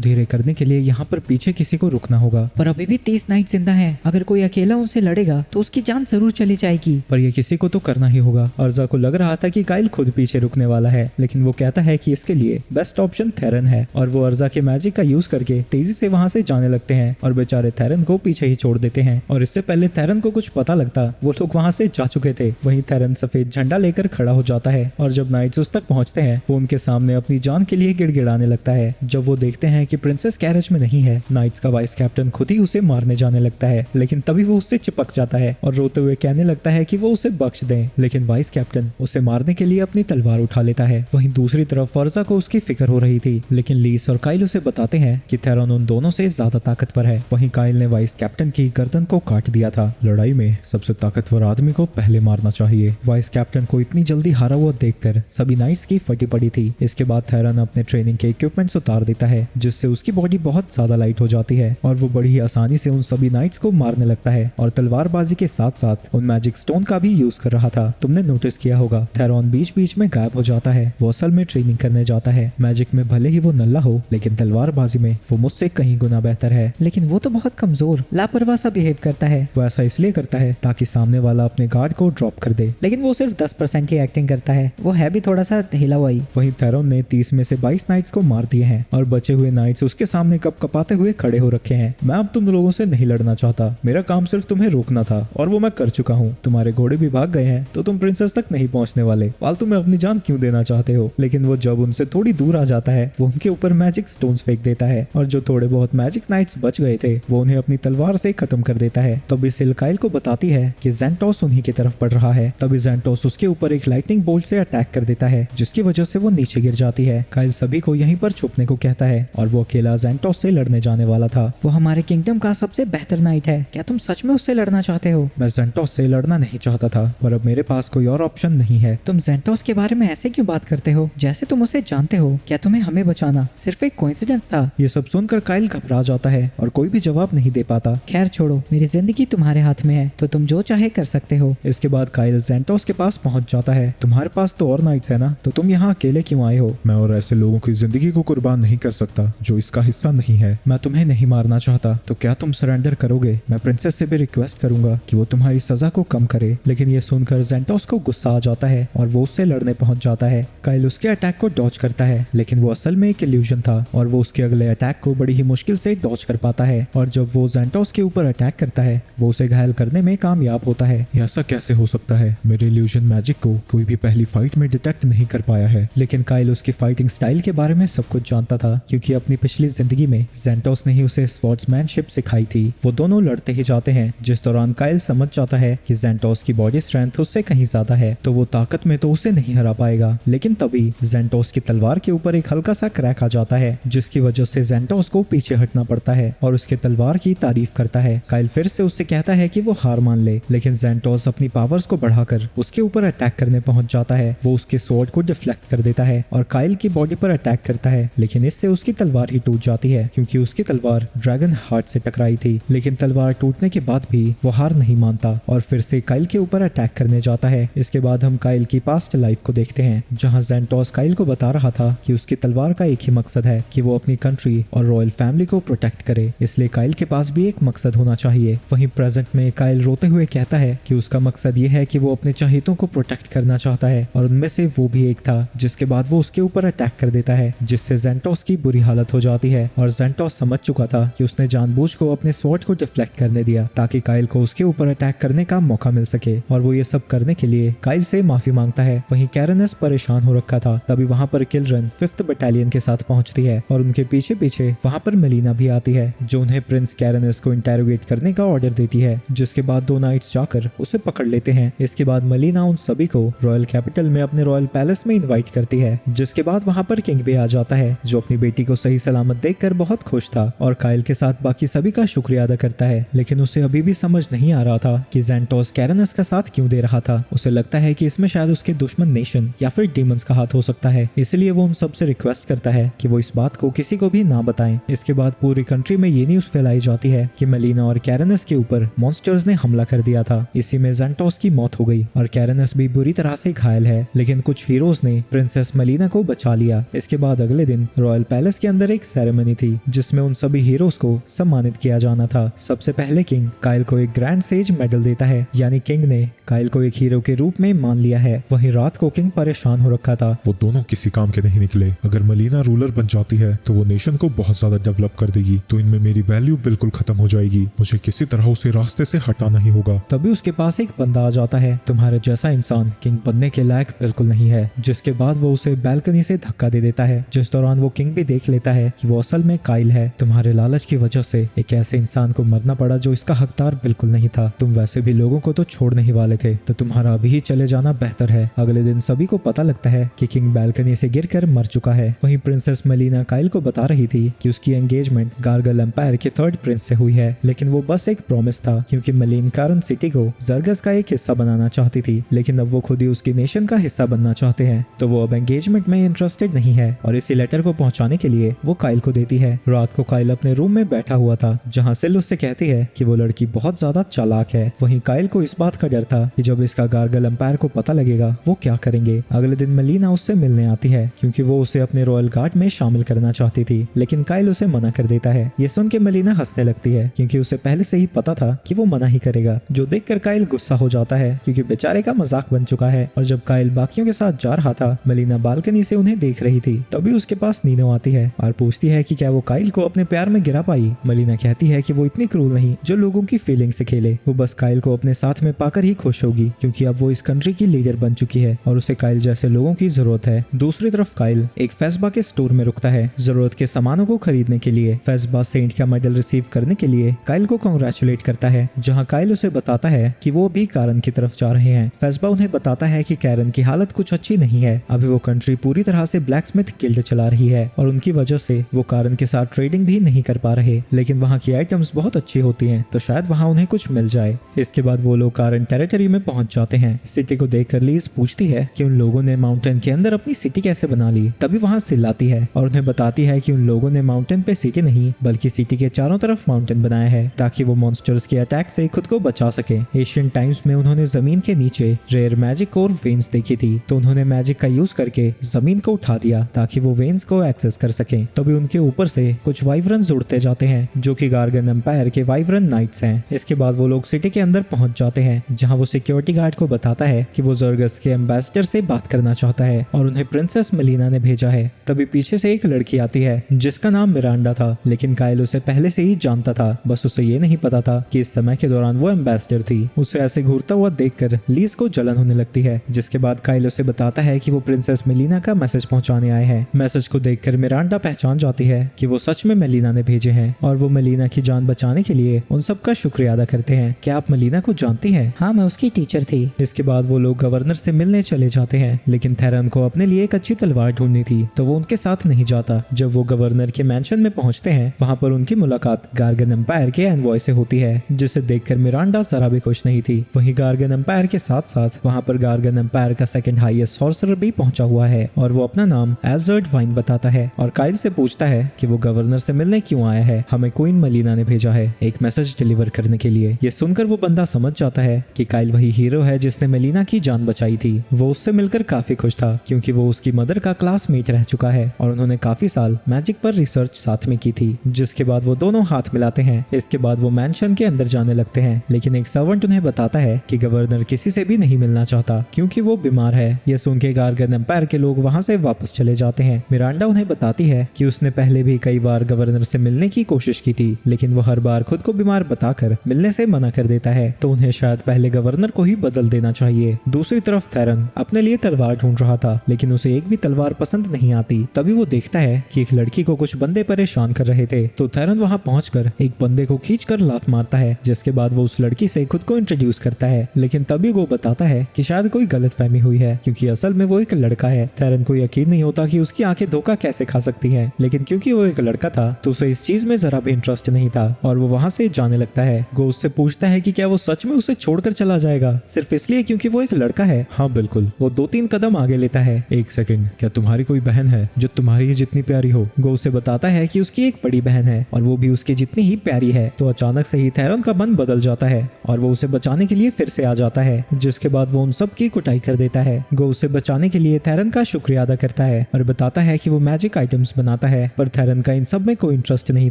धीरे करने के लिए यहाँ पर पीछे किसी को रुकना होगा। पर अभी भी 30 नाइट जिंदा हैं। अगर कोई अकेला उनसे लड़ेगा तो उसकी जान जरूर चली जाएगी। पर ये किसी को तो करना ही होगा। अर्जा को लग रहा था कि काइल खुद पीछे रुकने वाला है, लेकिन वो कहता है कि इसके लिए बेस्ट ऑप्शन थेरन है और वो अर्जा के मैजिक का यूज करके तेजी से वहाँ से जाने लगते हैं और बेचारे थेरन को पीछे ही छोड़ देते हैं। और इससे पहले थेरन को कुछ पता लगता वो लोग वहाँ से जा चुके थे। वहीं थेरन सफेद झंडा लेकर खड़ा हो जाता है और जब नाइट्स उस तक पहुंचते हैं वो उनके सामने अपनी जान के लिए गिड़गिड़ाने लगता है। जब वो देखते हैं कि प्रिंसेस कैरेज में नहीं है, नाइट्स का वाइस कैप्टन खुद ही उसे मारने जाने लगता है, लेकिन तभी वो उससे चिपक जाता है और रोते हुए कहने लगता है कि वो उसे बख्श दें, लेकिन वाइस कैप्टन उसे मारने के लिए अपनी तलवार उठा लेता है। वहीं दूसरी तरफ अर्जा को उसकी फिक्र हो रही थी, लेकिन लीस और काइल उसे बताते हैं कि थेरन उन दोनों से ज्यादा ताकतवर है। वहीं काइल ने वाइस कैप्टन की गर्दन को काट दिया था। लड़ाई में सबसे ताकतवर आदमी को पहले मारना चाहिए। वाइस कैप्टन को इतनी जल्दी हारा हुआ देखकर सभी नाइट्स की फटी पड़ी थी। इसके बाद थेरन अपने ट्रेनिंग के इक्विपमेंट्स उतार देता है, जिससे उसकी बॉडी बहुत ज्यादा लाइट हो जाती है और वो बड़ी ही आसानी से उन सभी नाइट्स को मारने लगता है और तलवारबाजी के साथ साथ उन मैजिक स्टोन का भी यूज कर रहा था। तुमने नोटिस किया होगा थेरन बीच बीच में गायब हो जाता है। वो असल में ट्रेनिंग करने जाता है। मैजिक में भले ही वो नल्ला हो, लेकिन तलवारबाजी में वो मुझसे कहीं गुना बेहतर है। लेकिन वो तो बहुत कमजोर लापरवाह सा बिहेव करता है। वो ऐसा इसलिए करता है ताकि सामने वाला अपने गार्ड को ड्रॉप कर दे, लेकिन वो सिर्फ 10% की एक्टिंग करता है। वो है भी थोड़ा सा हिला हुआ ही। वहीं थेरन ने 30 में से 22 नाइट्स को मार दिए हैं और बचे हुए नाइट्स उसके सामने कप कपाते हुए खड़े हो रखे हैं। मैं अब तुम लोगों से नहीं लड़ना चाहता। मेरा काम सिर्फ तुम्हें रोकना था और वो मैं कर चुका हूँ। तुम्हारे घोड़े भी भाग गए हैं तो तुम प्रिंसेस तक नहीं पहुंचने वाले। फालतू में अपनी जान क्यों देना चाहते हो। लेकिन वो जब उनसे थोड़ी दूर आ जाता है वो उनके ऊपर मैजिक स्टोन्स फेंक देता है और जो थोड़े बहुत मैजिक नाइट्स बच गए थे वो उन्हें अपनी तलवार से खत्म कर देता है। तभी सिल काइल को बताती है कि ज़ेंटोस उन्हीं की तरफ बढ़ रहा है। तभी ज़ेंटोस उसके ऊपर एक लाइटनिंग बोल्ट से अटैक कर देता है, जिसकी वजह से वो नीचे गिर जाती है। काइल सभी को यहीं पर छुपने को कहता है और वो अकेला ज़ेंटोस से लड़ने जाने वाला था। वो हमारे किंगडम का सबसे बेहतर नाइट है। क्या तुम सच में उससे लड़ना चाहते हो? मैं ज़ेंटोस से लड़ना नहीं चाहता था, पर अब मेरे पास कोई और ऑप्शन नहीं है। तुम ज़ेंटोस के बारे में ऐसे क्यों बात करते हो जैसे तुम उसे जानते हो? क्या तुम्हें हमें बचाना सिर्फ एक कोइंसिडेंस था? ये सब सुनकर काइल घबरा जाता है और कोई भी जवाब नहीं दे पाता। खैर छोड़ो, मेरी जिंदगी तुम्हारे हाथ में है तो तुम जो चाहे कर सकते हो। इसके बाद काइल ज़ेंटोस के पास पहुंच जाता है। तुम्हारे पास तो और नाइट्स है ना, तो तुम यहाँ अकेले क्यों आए हो? मैं और ऐसे लोगों की जिंदगी को कुर्बान नहीं कर सकता जो इसका हिस्सा नहीं है। मैं तुम्हें नहीं मारना चाहता, तो क्या तुम सरेंडर करोगे? मैं प्रिंसेस से भी रिक्वेस्ट करूंगा कि वो तुम्हारी सजा को कम करे। लेकिन ये सुनकर ज़ेंटोस को गुस्सा आ जाता है और वो उससे लड़ने पहुंच जाता है। काइल उसके अटैक को डॉज करता है, लेकिन वो असल में एक इल्यूजन था और वो उसके अगले अटैक को बड़ी ही मुश्किल से डॉज कर पाता है। और जब वो ज़ेंटोस के ऊपर अटैक करता है वो उसे घायल करने में कामयाब होता है। ऐसा कैसे हो सकता है? मेरे इल्यूजन मैजिक को कोई भी पहली फाइट में डिटेक्ट नहीं कर पाया है। लेकिन काइल उसकी फाइटिंग स्टाइल के बारे में सब कुछ जानता था, क्योंकि अपनी पिछली जिंदगी में ज़ेंटोस ने ही उसे स्वॉर्ड्समैनशिप सिखाई थी। वो दोनों लड़ते ही जाते हैं, जिस दौरान काइल समझ जाता है कि ज़ेंटोस की बॉडी स्ट्रेंथ उससे कहीं ज्यादा है, तो वो ताकत में तो उसे नहीं हरा पाएगा। लेकिन तभी ज़ेंटोस की तलवार के ऊपर एक हल्का सा क्रैक आ जाता है, जिसकी वजह से ज़ेंटोस को पीछे हटना पड़ता है और उसके तलवार की तारीफ करता है। काइल फिर से उससे कहता है कि वो हार मान ले, लेकिन ज़ेंटोस अपनी पावर्स को बढ़ाकर उसके ऊपर अटैक करने पहुंच जाता है। वो उसके स्वॉर्ड को डिफ्लेक्ट कर देता है और काइल की बॉडी पर अटैक करता है, लेकिन इससे उसकी तलवार ही टूट जाती है, क्योंकि उसकी तलवार ड्रैगन हार्ट से टकराई थी। लेकिन तलवार टूटने के बाद भी वो हार नहीं मानता और फिर से काइल के ऊपर अटैक करने जाता है। इसके बाद हम काइल की पास्ट लाइफ को देखते हैं, जहां ज़ेंटोस काइल को बता रहा था कि उसकी तलवार का एक ही मकसद है कि वो अपनी कंट्री और रॉयल फैमिली को प्रोटेक्ट करे, इसलिए काइल के पास भी एक मकसद होना चाहिए। वहीं प्रेजेंट में काइल रोते हुए कहता है कि उसका मकसद ये है कि वो अपने चहेतों को प्रोटेक्ट करना चाहता है और उनमें से वो भी एक था। जिसके बाद वो उसके ऊपर अटैक कर देता है, जिससे ज़ेंटोस की बुरी हालत हो जाती है और ज़ेंटोस समझ चुका था कि उसने जानबूझ को अपने स्वॉर्ड को डिफ्लेक्ट करने दिया ताकि काइल को उसके ऊपर अटैक करने का मौका मिल सके, और वो ये सब करने के लिए काइल से माफी मांगता है। वहीं कैरेनस परेशान हो रखा था। तभी वहां पर किलरन 5th बटालियन के साथ पहुंचती है और उनके पीछे पीछे वहां पर मेलिना भी आती है, जो उन्हें प्रिंस कैरेनस को इंटेरोगेट करने का ऑर्डर देती है। जिसके बाद दो नाइट्स जाकर उसे पकड़ लेते हैं। इसके बाद मेलिना उन सभी को रॉयल कैपिटल में अपने रॉयल पैलेस में इन्वाइट करती है। जिसके बाद वहां पर किंग भी आ जाता है, जो अपनी बेटी को सही सलामत देखकर बहुत खुश था और काइल के साथ बाकी बाकी सभी का शुक्रिया अदा करता है, लेकिन उसे अभी भी समझ नहीं आ रहा था कि ज़ैंटोस कैरेनस का साथ क्यों दे रहा था। उसे लगता है कि इसमें शायद उसके दुश्मन नेशन या फिर डीमंस का हाथ हो सकता है, इसलिए वो उन सबसे रिक्वेस्ट करता है कि वो इस बात को किसी को भी ना बताएं। इसके बाद पूरी कंट्री में ये न्यूज फैलाई जाती है कि मेलिना और कैरेनस के ऊपर मॉन्स्टर्स ने हमला कर दिया था। इसी में ज़ैंटोस की मौत हो गई और कैरेनस भी बुरी तरह से घायल है, लेकिन कुछ हीरोज ने प्रिंसेस मेलिना को बचा लिया। इसके बाद अगले दिन रॉयल पैलेस के अंदर एक सेरेमनी थी जिसमें उन सभी हीरोज को सम्मानित किया जाना था। सबसे पहले किंग काइल को एक ग्रैंड सेज मेडल देता है, यानी किंग ने काइल को एक हीरो के रूप में मान लिया है। वहीं रात को किंग परेशान हो रखा था। वो दोनों किसी काम के नहीं निकले। अगर मेलिना रूलर बन जाती है तो वो नेशन को बहुत ज्यादा डेवलप कर देगी, तो इनमें मेरी वैल्यू बिल्कुल खत्म हो जाएगी। मुझे किसी तरह उसे रास्ते से हटाना ही होगा। तभी उसके पास एक बंदा आ जाता है, तुम्हारे जैसा इंसान किंग बनने के लायक बिल्कुल नहीं है। जिसके बाद वो उसे बैल्कनी से धक्का दे देता है, जिस दौरान वो किंग भी देख लेता है कि वो असल में काइल है। तुम्हारे लालच की वजह से एक ऐसे इंसान को मरना पड़ा जो इसका हकदार बिल्कुल नहीं था। तुम वैसे भी लोगों को तो छोड़ने ही वाले थे, तो तुम्हारा अभी ही चले जाना बेहतर है। अगले दिन सभी को पता लगता है कि किंग बैल्कनी से गिरकर मर चुका है। वहीं प्रिंसेस मेलिना काइल को बता रही थी कि उसकी एंगेजमेंट गार्गल एम्पायर के 3rd प्रिंस से हुई है, लेकिन वो बस एक प्रॉमिस था, क्योंकि मेलिन कारन सिटी को जर्गस का एक हिस्सा बनाना चाहती थी। लेकिन अब वो खुद ही उसकी नेशन का हिस्सा बनना चाहते हैं, तो वो अब एंगेजमेंट में इंटरेस्टेड नहीं है और इसी लेटर को पहुंचाने के लिए वो काइल को देती है। रात को काइल अपने रूम में बैठा हुआ था, जहाँ सिल उससे कहती है कि वो लड़की बहुत ज्यादा चालाक है। वहीं काइल को इस बात का डर था कि जब इसका गार्गल एम्पायर को पता लगेगा वो क्या करेंगे। अगले दिन मेलिना उससे मिलने आती है, क्योंकि वो उसे अपने रॉयल गार्ड में शामिल करना चाहती थी, लेकिन काइल उसे मना कर देता है। ये सुन के मेलिना हंसने लगती है, क्योंकि उसे पहले से ही पता था कि वो मना ही करेगा, जो देखकर काइल गुस्सा हो जाता है, क्योंकि बेचारे का मजाक बन चुका है। और जब काइल बाकियों के साथ जा रहा था, मेलिना बालकनी से उन्हें देख रही थी। तभी उसके पास नीनो आती है और पूछती है कि क्या वो काइल को अपने प्यार में गिरा पाई। मेलिना कहती है कि वो इतनी क्रूर नहीं जो लोगों की फीलिंग से खेले, वो बस काइल को अपने साथ में पाकर ही खुश होगी, क्योंकि अब वो इस कंट्री की लीडर बन चुकी है और उसे काइल जैसे लोगों की जरूरत है। दूसरी तरफ काइल एक फेस्बा के स्टोर में रुकता है जरूरत के सामानों को खरीदने के लिए। फेस्बा सेंट का मेडल रिसीव करने के लिए काइल को कांग्रेचुलेट करता है, जहां काइल उसे बताता है कि वो भी कारन की तरफ जा रहे हैं। फेस्बा उन्हें बताता है कि कैरन की हालत कुछ अच्छी नहीं है। अभी वो कंट्री पूरी तरह से ब्लैकस्मिथ गिल्ड चला रही है और उनकी वजह से वो कारन के साथ ट्रेडिंग भी नहीं कर पा रहे, लेकिन वहाँ की आइटम्स बहुत अच्छी होती हैं, तो शायद वहाँ उन्हें कुछ मिल जाए। इसके बाद वो लोग कारन टेरिटरी में पहुंच जाते हैं। सिटी को देखकर लीज पूछती है कि उन लोगों ने माउंटेन के अंदर अपनी सिटी कैसे बना ली। तभी वहाँ सिल आती है और उन्हें बताती है कि उन लोगों ने माउंटेन पे सिटी नहीं बल्कि सिटी के चारों तरफ माउंटेन बनाया है, ताकि वो मॉन्स्टर्स के अटैक से खुद को बचा सके। एशियन टाइम्स में उन्होंने जमीन के नीचे रेयर मैजिक और वेन्स देखी थी, तो उन्होंने मैजिक का यूज करके जमीन को उठा दिया ताकि वो वेन्स को एक्सेस कर सके। तभी उनके ऊपर से कुछ वाइवरन्स उड़ते जाते हैं, जो कि गार्गन एम्पायर के वाइवरन नाइट्स हैं। इसके बाद वो लोग सिटी के अंदर पहुंच जाते हैं, जहां वो सिक्योरिटी गार्ड को बताता है कि वो जर्गस के एम्बेसडर से बात करना चाहता है और उन्हें प्रिंसेस मेलिना ने भेजा है। तभी पीछे से एक लड़की आती है जिसका नाम मिरांडा था, लेकिन काइल उसे पहले से ही जानता था, बस उसे ये नहीं पता था कि इस समय के दौरान वो एम्बेसडर थी। उसे ऐसे घूरता हुआ देखकर लीज को जलन होने लगती है, जिसके बाद काइल उसे बताता है कि वो प्रिंसेस मेलिना का मैसेज पहुंचाने आए हैं। मैसेज को देखकर मिरांडा पहचान जाती है कि वो सच में मेलिना ने भेजे हैं और वो मेलिना की जान बचाने के लिए उन सबका शुक्रिया अदा करते हैं। क्या आप मेलिना को जानती हैं? हाँ, मैं उसकी टीचर थी। इसके बाद वो लोग गवर्नर से मिलने चले जाते हैं, लेकिन थेरन को अपने लिए एक अच्छी तलवार ढूंढनी थी, तो वो उनके साथ नहीं जाता। जब वो गवर्नर के मैंशन में पहुंचते हैं, वहाँ पर उनकी मुलाकात गार्गन एम्पायर के एनवॉय से होती है, जिसे देखकर मिरांडा जरा भी खुश नहीं थी। वहीं गार्गन एम्पायर के साथ साथ वहाँ पर गार्गन एम्पायर का सेकंड हाईएस्ट सॉर्सरर भी पहुंचा हुआ है और वो अपना नाम एल्जर्ड वाइन बताता है और काइल से पूछता है कि वो गवर्नर से मिलने क्यों आया है। हमें क्वीन मेलिना ने भेजा है एक मैसेज डिलीवर करने के लिए। ये सुनकर वो बंदा समझ जाता है कि काइल वही हीरो है जिसने मेलिना की जान बचाई थी। वो उससे मिलकर काफी खुश था, क्योंकि वो उसकी मदर का क्लासमेट रह चुका है और उन्होंने काफी साल मैजिक पर रिसर्च साथ में की थी। जिसके बाद वो दोनों हाथ मिलाते हैं। इसके बाद वो मैंशन के अंदर जाने लगते हैं, लेकिन एक सर्वेंट उन्हें बताता है कि गवर्नर किसी से भी नहीं मिलना चाहता क्योंकि वो बीमार है। ये सुन के गार्गन एम्पायर के लोग वहाँ से वापस चले जाते हैं। मिरांडा उन्हें बताती है कि उसने पहले भी कई बार गवर्नर से मिलने की कोशिश की थी, लेकिन वो हर बार खुद को बीमार बताकर मिलने से मना कर देता है, तो उन्हें शायद पहले गवर्नर को ही बदल देना चाहिए। दूसरी तरफ थेरन अपने लिए तलवार ढूंढ रहा था, लेकिन उसे एक भी तलवार पसंद नहीं आती। तभी वो देखता है कि एक लड़की को कुछ बंदे परेशान कर रहे थे, तो थेरन वहाँ पहुंचकर एक बंदे को खींचकर लात मारता है, जिसके बाद वो उस लड़की से खुद को इंट्रोड्यूस करता है। लेकिन तभी वो बताता है कि शायद कोई गलतफहमी हुई है, क्योंकि असल में वो एक लड़का है। थेरन को यकीन नहीं होता कि उसकी आंखें धोखा कैसे खा सकती हैं, लेकिन क्योंकि वो एक लड़का था तो उसे इस चीज में जरा भी भी इंटरेस्ट नहीं था और वो वहाँ से जाने लगता है। गो उससे पूछता है कि क्या वो सच में उसे छोड़कर चला जाएगा सिर्फ इसलिए क्योंकि वो एक लड़का है। हाँ बिल्कुल। वो 2-3 कदम आगे लेता है। एक सेकंड, क्या तुम्हारी कोई बहन है जो तुम्हारी ही जितनी प्यारी हो? गो उसे बताता है कि उसकी एक बड़ी बहन है और वो भी उसकी जितनी ही प्यारी है। तो अचानक से ही थेरन का मन बदल जाता है और वो उसे बचाने के लिए फिर से आ जाता है, जिसके बाद वो उन सब की कुटाई कर देता है। गो उसे बचाने के लिए थेरन का शुक्रिया अदा करता है और बताता है कि वो मैजिक आइटम्स बनाता है, पर थेरन का इन सब में कोई इंटरेस्ट नहीं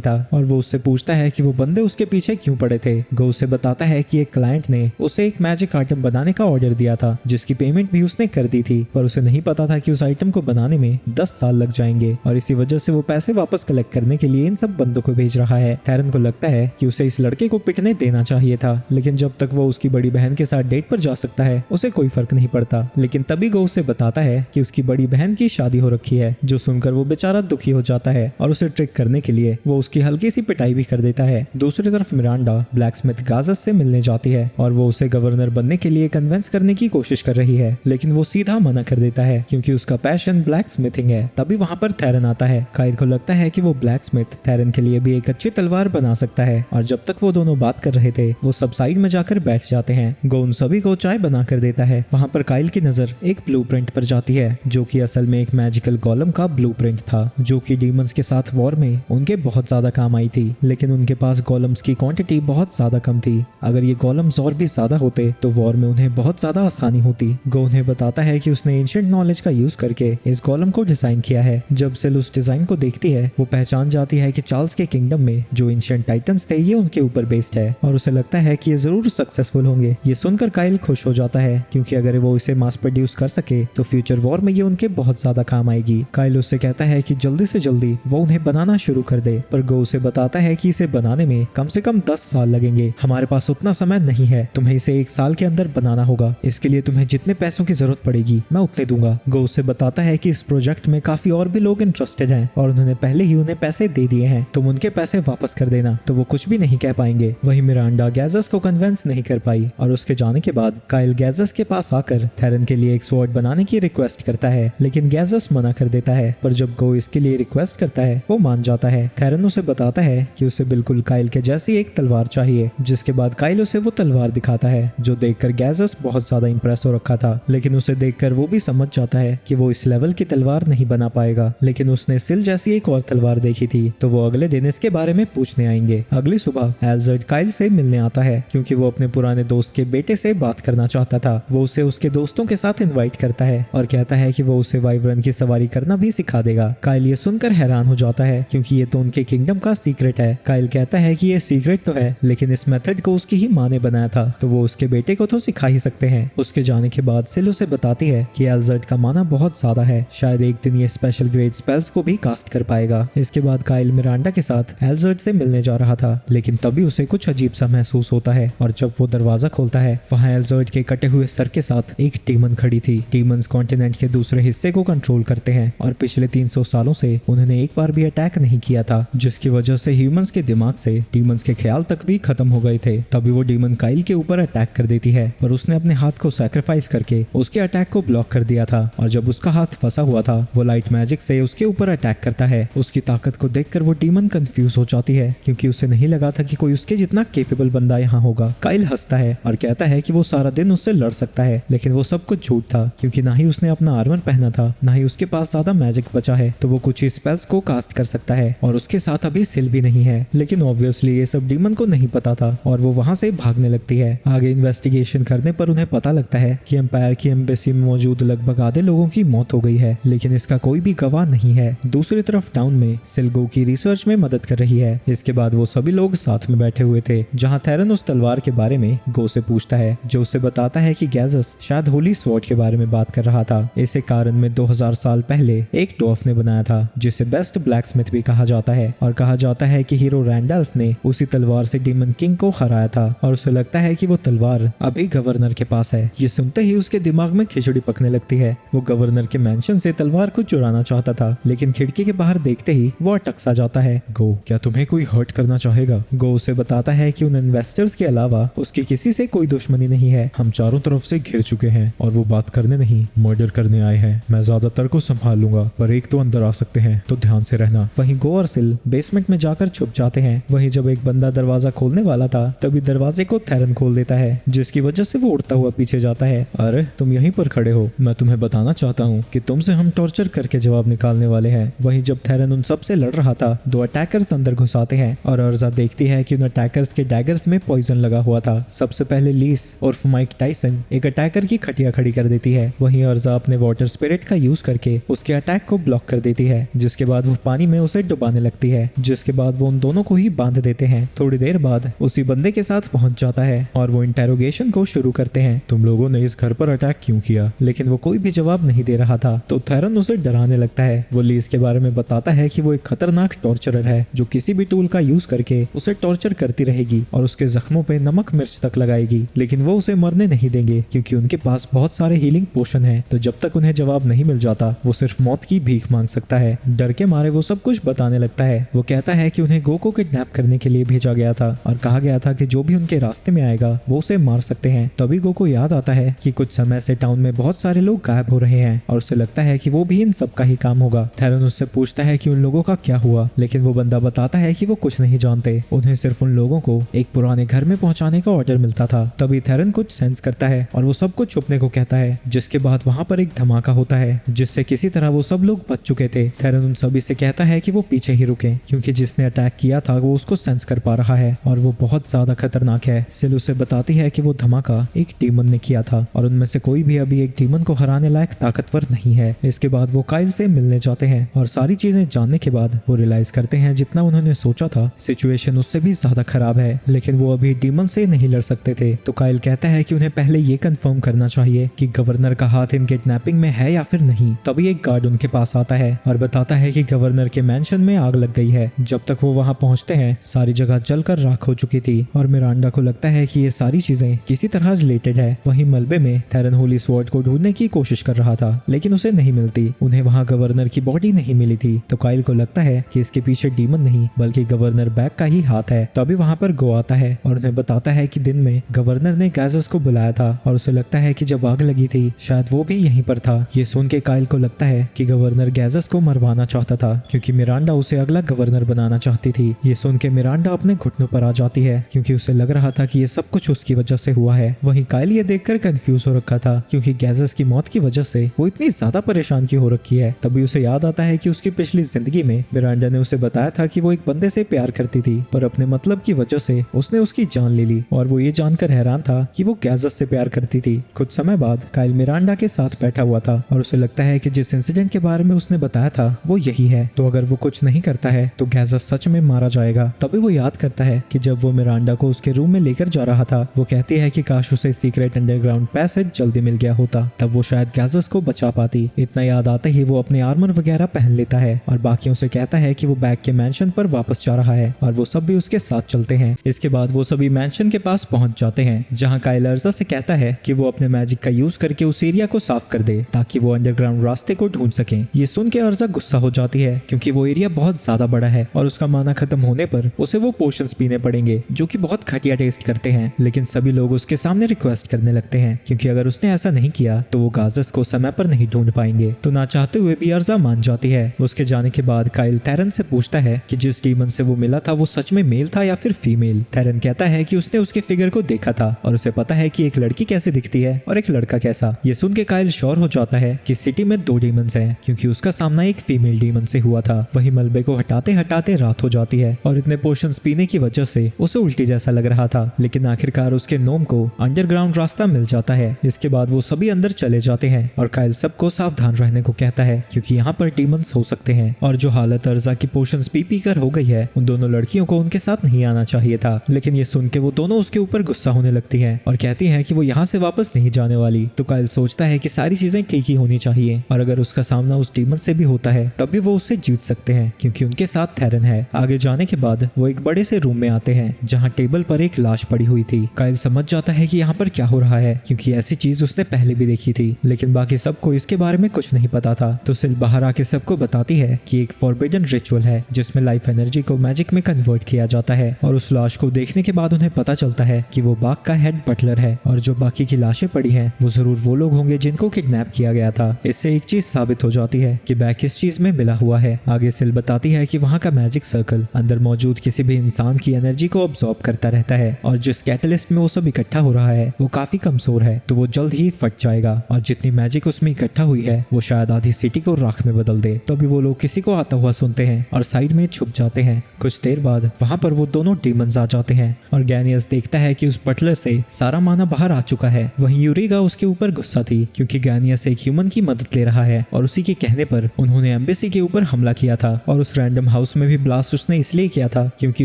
था और वो उससे पूछता है कि वो बंदे उसके पीछे क्यों पड़े थे। गो उसे बताता है कि एक क्लाइंट ने उसे एक मैजिक आइटम बनाने का ऑर्डर दिया था जिसकी पेमेंट भी उसने कर दी थी, पर उसे नहीं पता था कि उस आइटम को बनाने में 10 साल लग जाएंगे और इसी वजह से वो पैसे वापस कलेक्ट करने के लिए इन सब बंदों को भेज रहा है। थेरन को लगता है कि उसे इस लड़के को पिटने देना चाहिए था, लेकिन जब तक वो उसकी बड़ी बहन के साथ डेट पर जा सकता है उसे कोई फर्क नहीं पड़ता। लेकिन तभी गो उसे बताता है कि उसकी बड़ी बहन की शादी हो रखी है, जो सुनकर वो बेचारा दुखी हो जाता है और उसे ट्रिक करने के लिए वो उसकी हल्की सी पिटाई भी कर देता है। दूसरी तरफ मिरांडा ब्लैकस्मिथ गाजस से मिलने जाती है और वो उसे गवर्नर बनने के लिए कन्विंस करने की कोशिश कर रही है, लेकिन वो सीधा मना कर देता है क्योंकि उसका पैशन ब्लैक स्मिथिंग है। तभी वहाँ पर थेरन आता है। काइल को लगता है कि वो ब्लैक स्मिथ थेरन के लिए भी एक अच्छी तलवार बना सकता है और जब तक वो दोनों बात कर रहे थे वो सब साइड में जाकर बैठ जाते हैं। गो उन सभी को चाय बना कर देता है। वहाँ पर काइल की नजर एक ब्लूप्रिंट पर जाती है जो कि असल में एक मैजिकल गोलम का ब्लूप्रिंट था, जो कि डीमंस के साथ वॉर में उनके बहुत ज्यादा काम आई थी, लेकिन उनके पास गोलम्स की क्वांटिटी बहुत ज्यादा कम थी। अगर ये गोलम्स और भी ज्यादा होते तो वॉर में उन्हें बहुत ज्यादा आसानी होती। गो उन्हें बताता है कि उसने एंशिएंट नॉलेज का यूज करके इस गोलम को डिजाइन किया है। जब सिल उस डिजाइन को देखती है वो पहचान जाती है कि चार्ल्स के किंगडम में जो एंशिएंट टाइटन्स थे ये उनके ऊपर बेस्ड है और उसे लगता है कि ये जरूर सक्सेसफुल होंगे। ये सुनकर काइल खुश हो जाता है क्योंकि अगर वो इसे मास प्रोड्यूस कर सके तो फ्यूचर वॉर में ये उनके बहुत ज्यादा काम आएगी। काइल उससे कहता है कि जल्दी से जल्दी वो उन्हें बनाना शुरू कर दे, पर गो उसे बताता है कि इसे बनाने में कम से कम 10 साल लगेंगे। हमारे पास उतना समय नहीं है, तुम्हें इसे 1 साल के अंदर बनाना होगा। इसके लिए तुम्हें जितने पैसों की जरूरत पड़ेगी मैं उतने दूंगा। गो उसे बताता है कि इस प्रोजेक्ट में काफी और भी लोग इंटरेस्टेड हैं और उन्होंने पहले ही उन्हें पैसे दे दिए हैं, तुम उनके पैसे वापस कर देना। तो वो कुछ भी नहीं कह पाएंगे। वहीं मिरांडा गैजस को कन्विंस नहीं कर पाई और उसके जाने के बाद काइल गैजस के पास आकर थेरन के लिए एक स्वॉर्ड बनाने की रिक्वेस्ट करता है, लेकिन गैजस मना कर देता है। पर जब गो इसके लिए रिक्वेस्ट करता है वो मान जाता है। थेरन उसे बताता है कि उसे बिल्कुल काइल के जैसी एक तलवार चाहिए, जिसके बाद काइल उसे वो तलवार दिखाता है जो देखकर गैजस बहुत ज्यादा इंप्रेस हो रखा था, लेकिन उसे देखकर वो भी समझ जाता है कि वो इस लेवल की तलवार नहीं बना पाएगा। लेकिन उसने सिल जैसी एक और तलवार देखी थी तो वो अगले दिन इसके बारे में पूछने आएंगे। अगली सुबह एल्जर्ड काइल से मिलने आता है क्योंकि वो अपने पुराने दोस्त के बेटे से बात करना चाहता था। वो उसे उसके दोस्तों के साथ इनवाइट करता है और कहता है कि वो उसे वाइवरन की सवारी करना भी सिखा देगा। काइल ये सुनकर हैरान हो जाता है क्योंकि ये तो उनके किंगडम का सीक्रेट है। काइल कहता है कि ये सीक्रेट तो है, लेकिन इस मेथड को उसकी ही माँ ने बनाया था, तो वो उसके बेटे को तो सिखा ही सकते हैं। उसके जाने के बाद सिल उसे बताती है कि एल्जर्ड का माना बहुत ज्यादा है, शायद एक दिन ये स्पेशल ग्रेड स्पेल्स को भी कास्ट कर पाएगा। इसके बाद काइल मिरांडा के साथ एल्जर्ड से मिलने जा रहा था, लेकिन तभी उसे कुछ अजीब सा महसूस होता है और जब वो दरवाजा खोलता है वहाँ एल्जर्ड के कटे हुए सर के साथ एक डीमन खड़ी थी। डीमंस कॉन्टिनेंट के दूसरे हिस्से को कंट्रोल करते हैं और पिछले 300 सालों से उन्होंने एक बार भी अटैक नहीं किया था, जिसकी वजह से ह्यूमंस के दिमाग से डीमंस के ख्याल तक भी खत्म हो गए थे। तभी वो डीमन काइल के ऊपर अटैक कर देती है, पर उसने अपने हाथ को सैक्रिफाइस करके उसके अटैक को ब्लॉक कर दिया था और जब उसका हाथ फंसा हुआ था वो लाइट मैजिक से उसके ऊपर अटैक करता है। उसकी ताकत को देखकर वो डीमन कंफ्यूज हो जाती है क्योंकि उसे नहीं लगा था कि कोई उसके जितना केपेबल बंदा यहाँ होगा। काइल हंसता है और कहता है कि वो सारा दिन उससे लड़ सकता है, लेकिन वो सब कुछ झूठ था क्योंकि ना ही उसने अपना आर्मर पहना था, ना ही उसके पास ज्यादा मैजिक बचा है, तो वो कुछ ही स्पेल्स को कास्ट कर सकता है और उसके साथ अभी सिल भी नहीं है। लेकिन ऑब्वियसली ये सब डीमन को नहीं पता था और वो वहाँ से भागने लगती है। आगे इन्वेस्टिगेशन करने पर उन्हें पता लगता है कि एम्पायर की एम्बेसी में मौजूद लगभग आधे लोगों की मौत हो गई है, लेकिन इसका कोई भी गवाह नहीं है। दूसरी तरफ टाउन में सिल गो की रिसर्च में मदद कर रही है। इसके बाद वो सभी लोग साथ में बैठे हुए थे जहाँ थेरन उस तलवार के बारे में गो से पूछता है, जो उसे बताता है कि गैजस शायद होली स्वॉर्ड के बारे में बात कर रहा था। इसे कारण में 2000 साल पहले एक डॉर्फ ने बनाया था जिसे बेस्ट ब्लैकस्मिथ भी कहा जाता है और कहा जाता है कि हीरो रैंडल्फ ने उसी तलवार से डीमन किंग को हराया था और उसे लगता है कि वो तलवार अभी गवर्नर के पास है। ये सुनते ही उसके दिमाग में खिचड़ी पकने लगती है। वो गवर्नर के मेंशन से तलवार को चुराना चाहता था, लेकिन खिड़की के बाहर देखते ही वो अटक सा जाता है। गो, क्या तुम्हें कोई हर्ट करना चाहेगा? गो उसे बताता है कि उन इन्वेस्टर्स के अलावा उसकी किसी से कोई दुश्मनी नहीं है। हम चारों तरफ से घिर चुके हैं और वो बात करने नहीं मर्डर करने आए हैं। मैं ज्यादातर को संभाल लूंगा, पर एक तो अंदर आ सकते हैं, तो ध्यान से रहना। वहीं गो और सिल बेसमेंट में जा जाकर छुप जाते हैं। वहीं जब एक बंदा दरवाजा खोलने वाला था तभी दरवाजे को थेरन खोल देता है, जिसकी वजह से वो उड़ता हुआ पीछे जाता है। अरे तुम यहीं पर खड़े हो, मैं तुम्हें बताना चाहता हूँ कि तुमसे हम टॉर्चर करके जवाब निकालने वाले हैं। वहीं जब थेरन उन सबसे लड़ रहा था, 2 अटैकर्स अंदर घुस आते हैं और अर्जा देखती है कि उन अटैकर्स के डैगर्स में पॉइजन लगा हुआ था। सबसे पहले लीस उर्फ माइक टाइसन एक अटैकर की खटिया खड़ी कर देती है। वहीं अर्जा अपने वाटर स्पिरिट का यूज करके उसके अटैक को ब्लॉक कर देती है, जिसके बाद वो पानी में उसे डुबाने लगती है, जिसके बाद वो उन दोनों को ही बांध देते हैं। थोड़ी देर बाद उसी बंदे के साथ पहुंच जाता है और वो इंटेरोगेशन को शुरू करते हैं। तुम लोगों ने इस घर पर अटैक क्यों किया? लेकिन वो कोई भी जवाब नहीं दे रहा था, तो थेरन उसे डराने लगता है। वो लीस के बारे में बताता है कि वो एक खतरनाक टॉर्चरर है जो किसी भी टूल का यूज करके उसे टॉर्चर करती रहेगी और उसके जख्मों पे नमक मिर्च तक लगाएगी, लेकिन वो उसे मरने नहीं देंगे क्योंकि उनके पास बहुत सारे हीलिंग पोशन है। तो जब तक उन्हें जवाब नहीं मिल जाता वो सिर्फ मौत की भीख मांग सकता है। डर के मारे वो सब कुछ बताने लगता है। वो कहता है कि उन्हें गो को किडनैप करने के लिए भेजा गया था और कहा गया था कि जो भी उनके रास्ते में आएगा वो उसे मार सकते हैं। तभी गो को याद आता है कि कुछ समय से टाउन में बहुत सारे लोग गायब हो रहे हैं और उसे लगता है कि वो भी इन सब का ही काम होगा। थेरन उससे पूछता है कि उन लोगों का क्या हुआ, लेकिन वो बंदा बताता है कि वो कुछ नहीं जानते, उन्हें सिर्फ उन लोगों को एक पुराने घर में पहुंचाने का ऑर्डर मिलता था। तभी थेरन कुछ सेंस करता है और वो सब कुछ छुपने को कहता है, जिसके बाद वहां पर एक धमाका होता है जिससे किसी तरह वो सब लोग बच चुके थे। थेरन उन सभी से कहता है कि वो पीछे ही रुके क्योंकि जिसने अटैक किया था वो उसको सेंस कर पा रहा है और वो बहुत ज्यादा खतरनाक है। सिल उसे बताती है कि वो धमाका एक डीमन ने किया था और उनमें से कोई भी अभी एक डीमन को हराने लायक ताकतवर नहीं है। इसके बाद वो काइल से मिलने जाते हैं और सारी चीजें जानने के बाद वो रियलाइज करते हैं जितना उन्होंने सोचा था सिचुएशन उससे भी ज्यादा खराब है, लेकिन वो अभी डीमन से नहीं लड़ सकते थे। तो काइल कहता है कि उन्हें पहले ये कंफर्म करना चाहिए कि गवर्नर का हाथ इन किडनैपिंग में है या फिर नहीं। तभी एक गार्ड उनके पास आता है और बताता है कि गवर्नर के मैंशन में आग लग गई है। जब तक वो वहां पहुंचते हैं सारी जगह जलकर राख हो चुकी थी और मिरांडा को लगता है कि ये सारी चीजें किसी तरह रिलेटेड है। वहीं मलबे में थेरन होली स्वॉर्ड को ढूंढने की कोशिश कर रहा था लेकिन उसे नहीं मिलती। उन्हें वहां गवर्नर की बॉडी नहीं मिली थी, तो काइल को लगता है कि इसके पीछे डीमन नहीं बल्कि गवर्नर बैक का ही हाथ है। तभी वहां पर गो आता है और उन्हें बताता है कि दिन में गवर्नर ने गैजस को बुलाया था और उसे लगता है कि जब आग लगी थी शायद वो भी यहीं पर था। ये सुन के काइल को लगता है कि गवर्नर गैजस को मरवाना चाहता था क्योंकि मिरांडा उसे अगला गवर्नर बनाना चाहती थी। ये सुन के मिरांडा अपने घुटनों पर आ जाती है क्योंकि उसे लग रहा था कि ये सब कुछ उसकी वजह से हुआ है। वहीं काइल ये देखकर कंफ्यूज हो रखा था क्योंकि गैजस की मौत की वजह से वो इतनी ज्यादा परेशान क्यों हो रखी है। तभी उसे याद आता है कि उसकी पिछली जिंदगी में मिरांडा ने उसे बताया था कि वो एक बंदे से प्यार करती थी पर अपने मतलब की वजह से उसने उसकी जान ले ली और वो ये जानकर हैरान था कि वो गैजस से प्यार करती थी। कुछ समय बाद काइल मिरांडा के साथ बैठा हुआ था और उसे लगता है कि जिस इंसिडेंट के बारे में उसने बताया था वो यही है, तो अगर वो कुछ नहीं करता है तो गैजस सच में मारा जाएगा। तभी वो याद करता है कि जब वो मिरांडा को उसके रूम में लेकर जा रहा था वो कहती है कि काश उसे सीक्रेट अंडरग्राउंड पैसेज जल्दी मिल गया होता, तब वो शायद गैजस को बचा पाती। इतना याद आते ही वो अपने आर्मर वगैरह पहन लेता है और बाकियों से कहता है कि वो बैग के मैंशन पर वापस जा रहा है और वो सब भी उसके साथ चलते हैं। इसके बाद वो सभी मैंशन के पास पहुंच जाते हैं जहां काइल अर्जा से कहता है कि वो अपने मैजिक का यूज करके उस एरिया को साफ कर दे ताकि वो अंडरग्राउंड रास्ते को ढूंढ सके। ये सुन के अर्जा गुस्सा हो जाती है क्योंकि वो एरिया बहुत ज्यादा बड़ा है और उसका माना खत्म होने पर उसे वो पोशंस पीने पड़ेंगे जो कि बहुत घटिया टेस्ट करते हैं। लेकिन सभी लोग उसके सामने रिक्वेस्ट करने लगते हैं क्योंकि अगर उसने ऐसा नहीं किया तो वो गाजस को समय पर नहीं ढूंढ पाएंगे। तो ना चाहते हुए भी अर्जा मान जाती है। उसके जाने के बाद काइल थेरन से पूछता है कि जिस डीमन से वो मिला था वो सच में मेल था या फिर फीमेल। थेरन कहता है कि उसने उसके फिगर को देखा था और उसे पता है कि एक लड़की कैसे दिखती है और एक लड़का कैसा। ये सुन के काइल श्योर हो जाता है कि सिटी में 2 डीमंस हैं क्योंकि उसका सामना एक फीमेल डीमन से हुआ था। वही मलबे को हटाते हटाते रात हो जाती है और इतने पोशंस पीने की वजह से उसे उल्टी जैसा लग रहा था, लेकिन आखिरकार उसके नोम को अंडरग्राउंड रास्ता मिल जाता है। इसके बाद वो सभी अंदर चले जाते हैं और काइल सबको सावधान रहने को कहता है क्योंकि यहाँ पर डीमंस हो सकते हैं और जो हालत अर्जा की पोशंस पी कर हो गई है उन दोनों लड़कियों को उनके साथ नहीं आना चाहिए था। लेकिन ये सुन के वो दोनों उसके ऊपर गुस्सा होने लगती हैं और कहती हैं कि वो यहाँ से वापस नहीं जाने वाली। तो काइल सोचता है कि सारी चीजें ठीक ही होनी चाहिए और अगर उसका सामना उस डीमन से भी होता है तब भी वो उससे जीत सकते हैं क्योंकि उनके साथ थेरन है। आगे जाने के बाद वो एक बड़े से रूम में आते हैं जहाँ टेबल पर एक लाश पड़ी हुई थी। काइल समझ जाता है कि यहाँ पर क्या हो रहा है क्योंकि ऐसी चीज उसने पहले भी देखी थी, लेकिन बाकी सबको इसके बारे में कुछ नहीं पता था। तो सिल बाहर आके सबको बताती है कि एक फॉरबिडन रिचुअल है जिसमें लाइफ एनर्जी को मैजिक में कन्वर्ट किया जाता है और उस लाश को देखने के बाद उन्हें पता चलता है कि वो बाग का हेड बटलर है और जो बाकी की लाशें पड़ी हैं वो जरूर वो लोग होंगे जिनको किडनैप किया गया था। इससे एक चीज साबित हो जाती है कि बैग किस चीज में मिला हुआ है। आगे सिल बताती है कि वहाँ का मैजिक मैजिक सर्कल अंदर मौजूद किसी भी इंसान की एनर्जी को अब्सॉर्ब करता रहता है और जिस कैटलिस्ट में वो सब इकट्ठा हो रहा है वो काफी कमजोर है तो वो जल्द ही फट जाएगा और जितनी मैजिक उसमें इकट्ठा हुई है वो शायद आधी सिटी को राख में बदल दे। तो अभी वो लोग किसी को आता हुआ सुनते हैं और साइड में छुप जाते हैं। कुछ देर बाद वहां पर वो दोनों डीमंस आ जाते हैं और गैनियस देखता है कि उस बटलर से सारा माना बाहर आ चुका है। वहीं यूरिगा उसके ऊपर गुस्सा थी क्योंकि गैनियस एक ह्यूमन की मदद ले रहा है और उसी के कहने पर उन्होंने एम्बेसी के ऊपर हमला किया था और उस रैंडम हाउस में भी ब्लास्ट उसने इसलिए किया था क्योंकि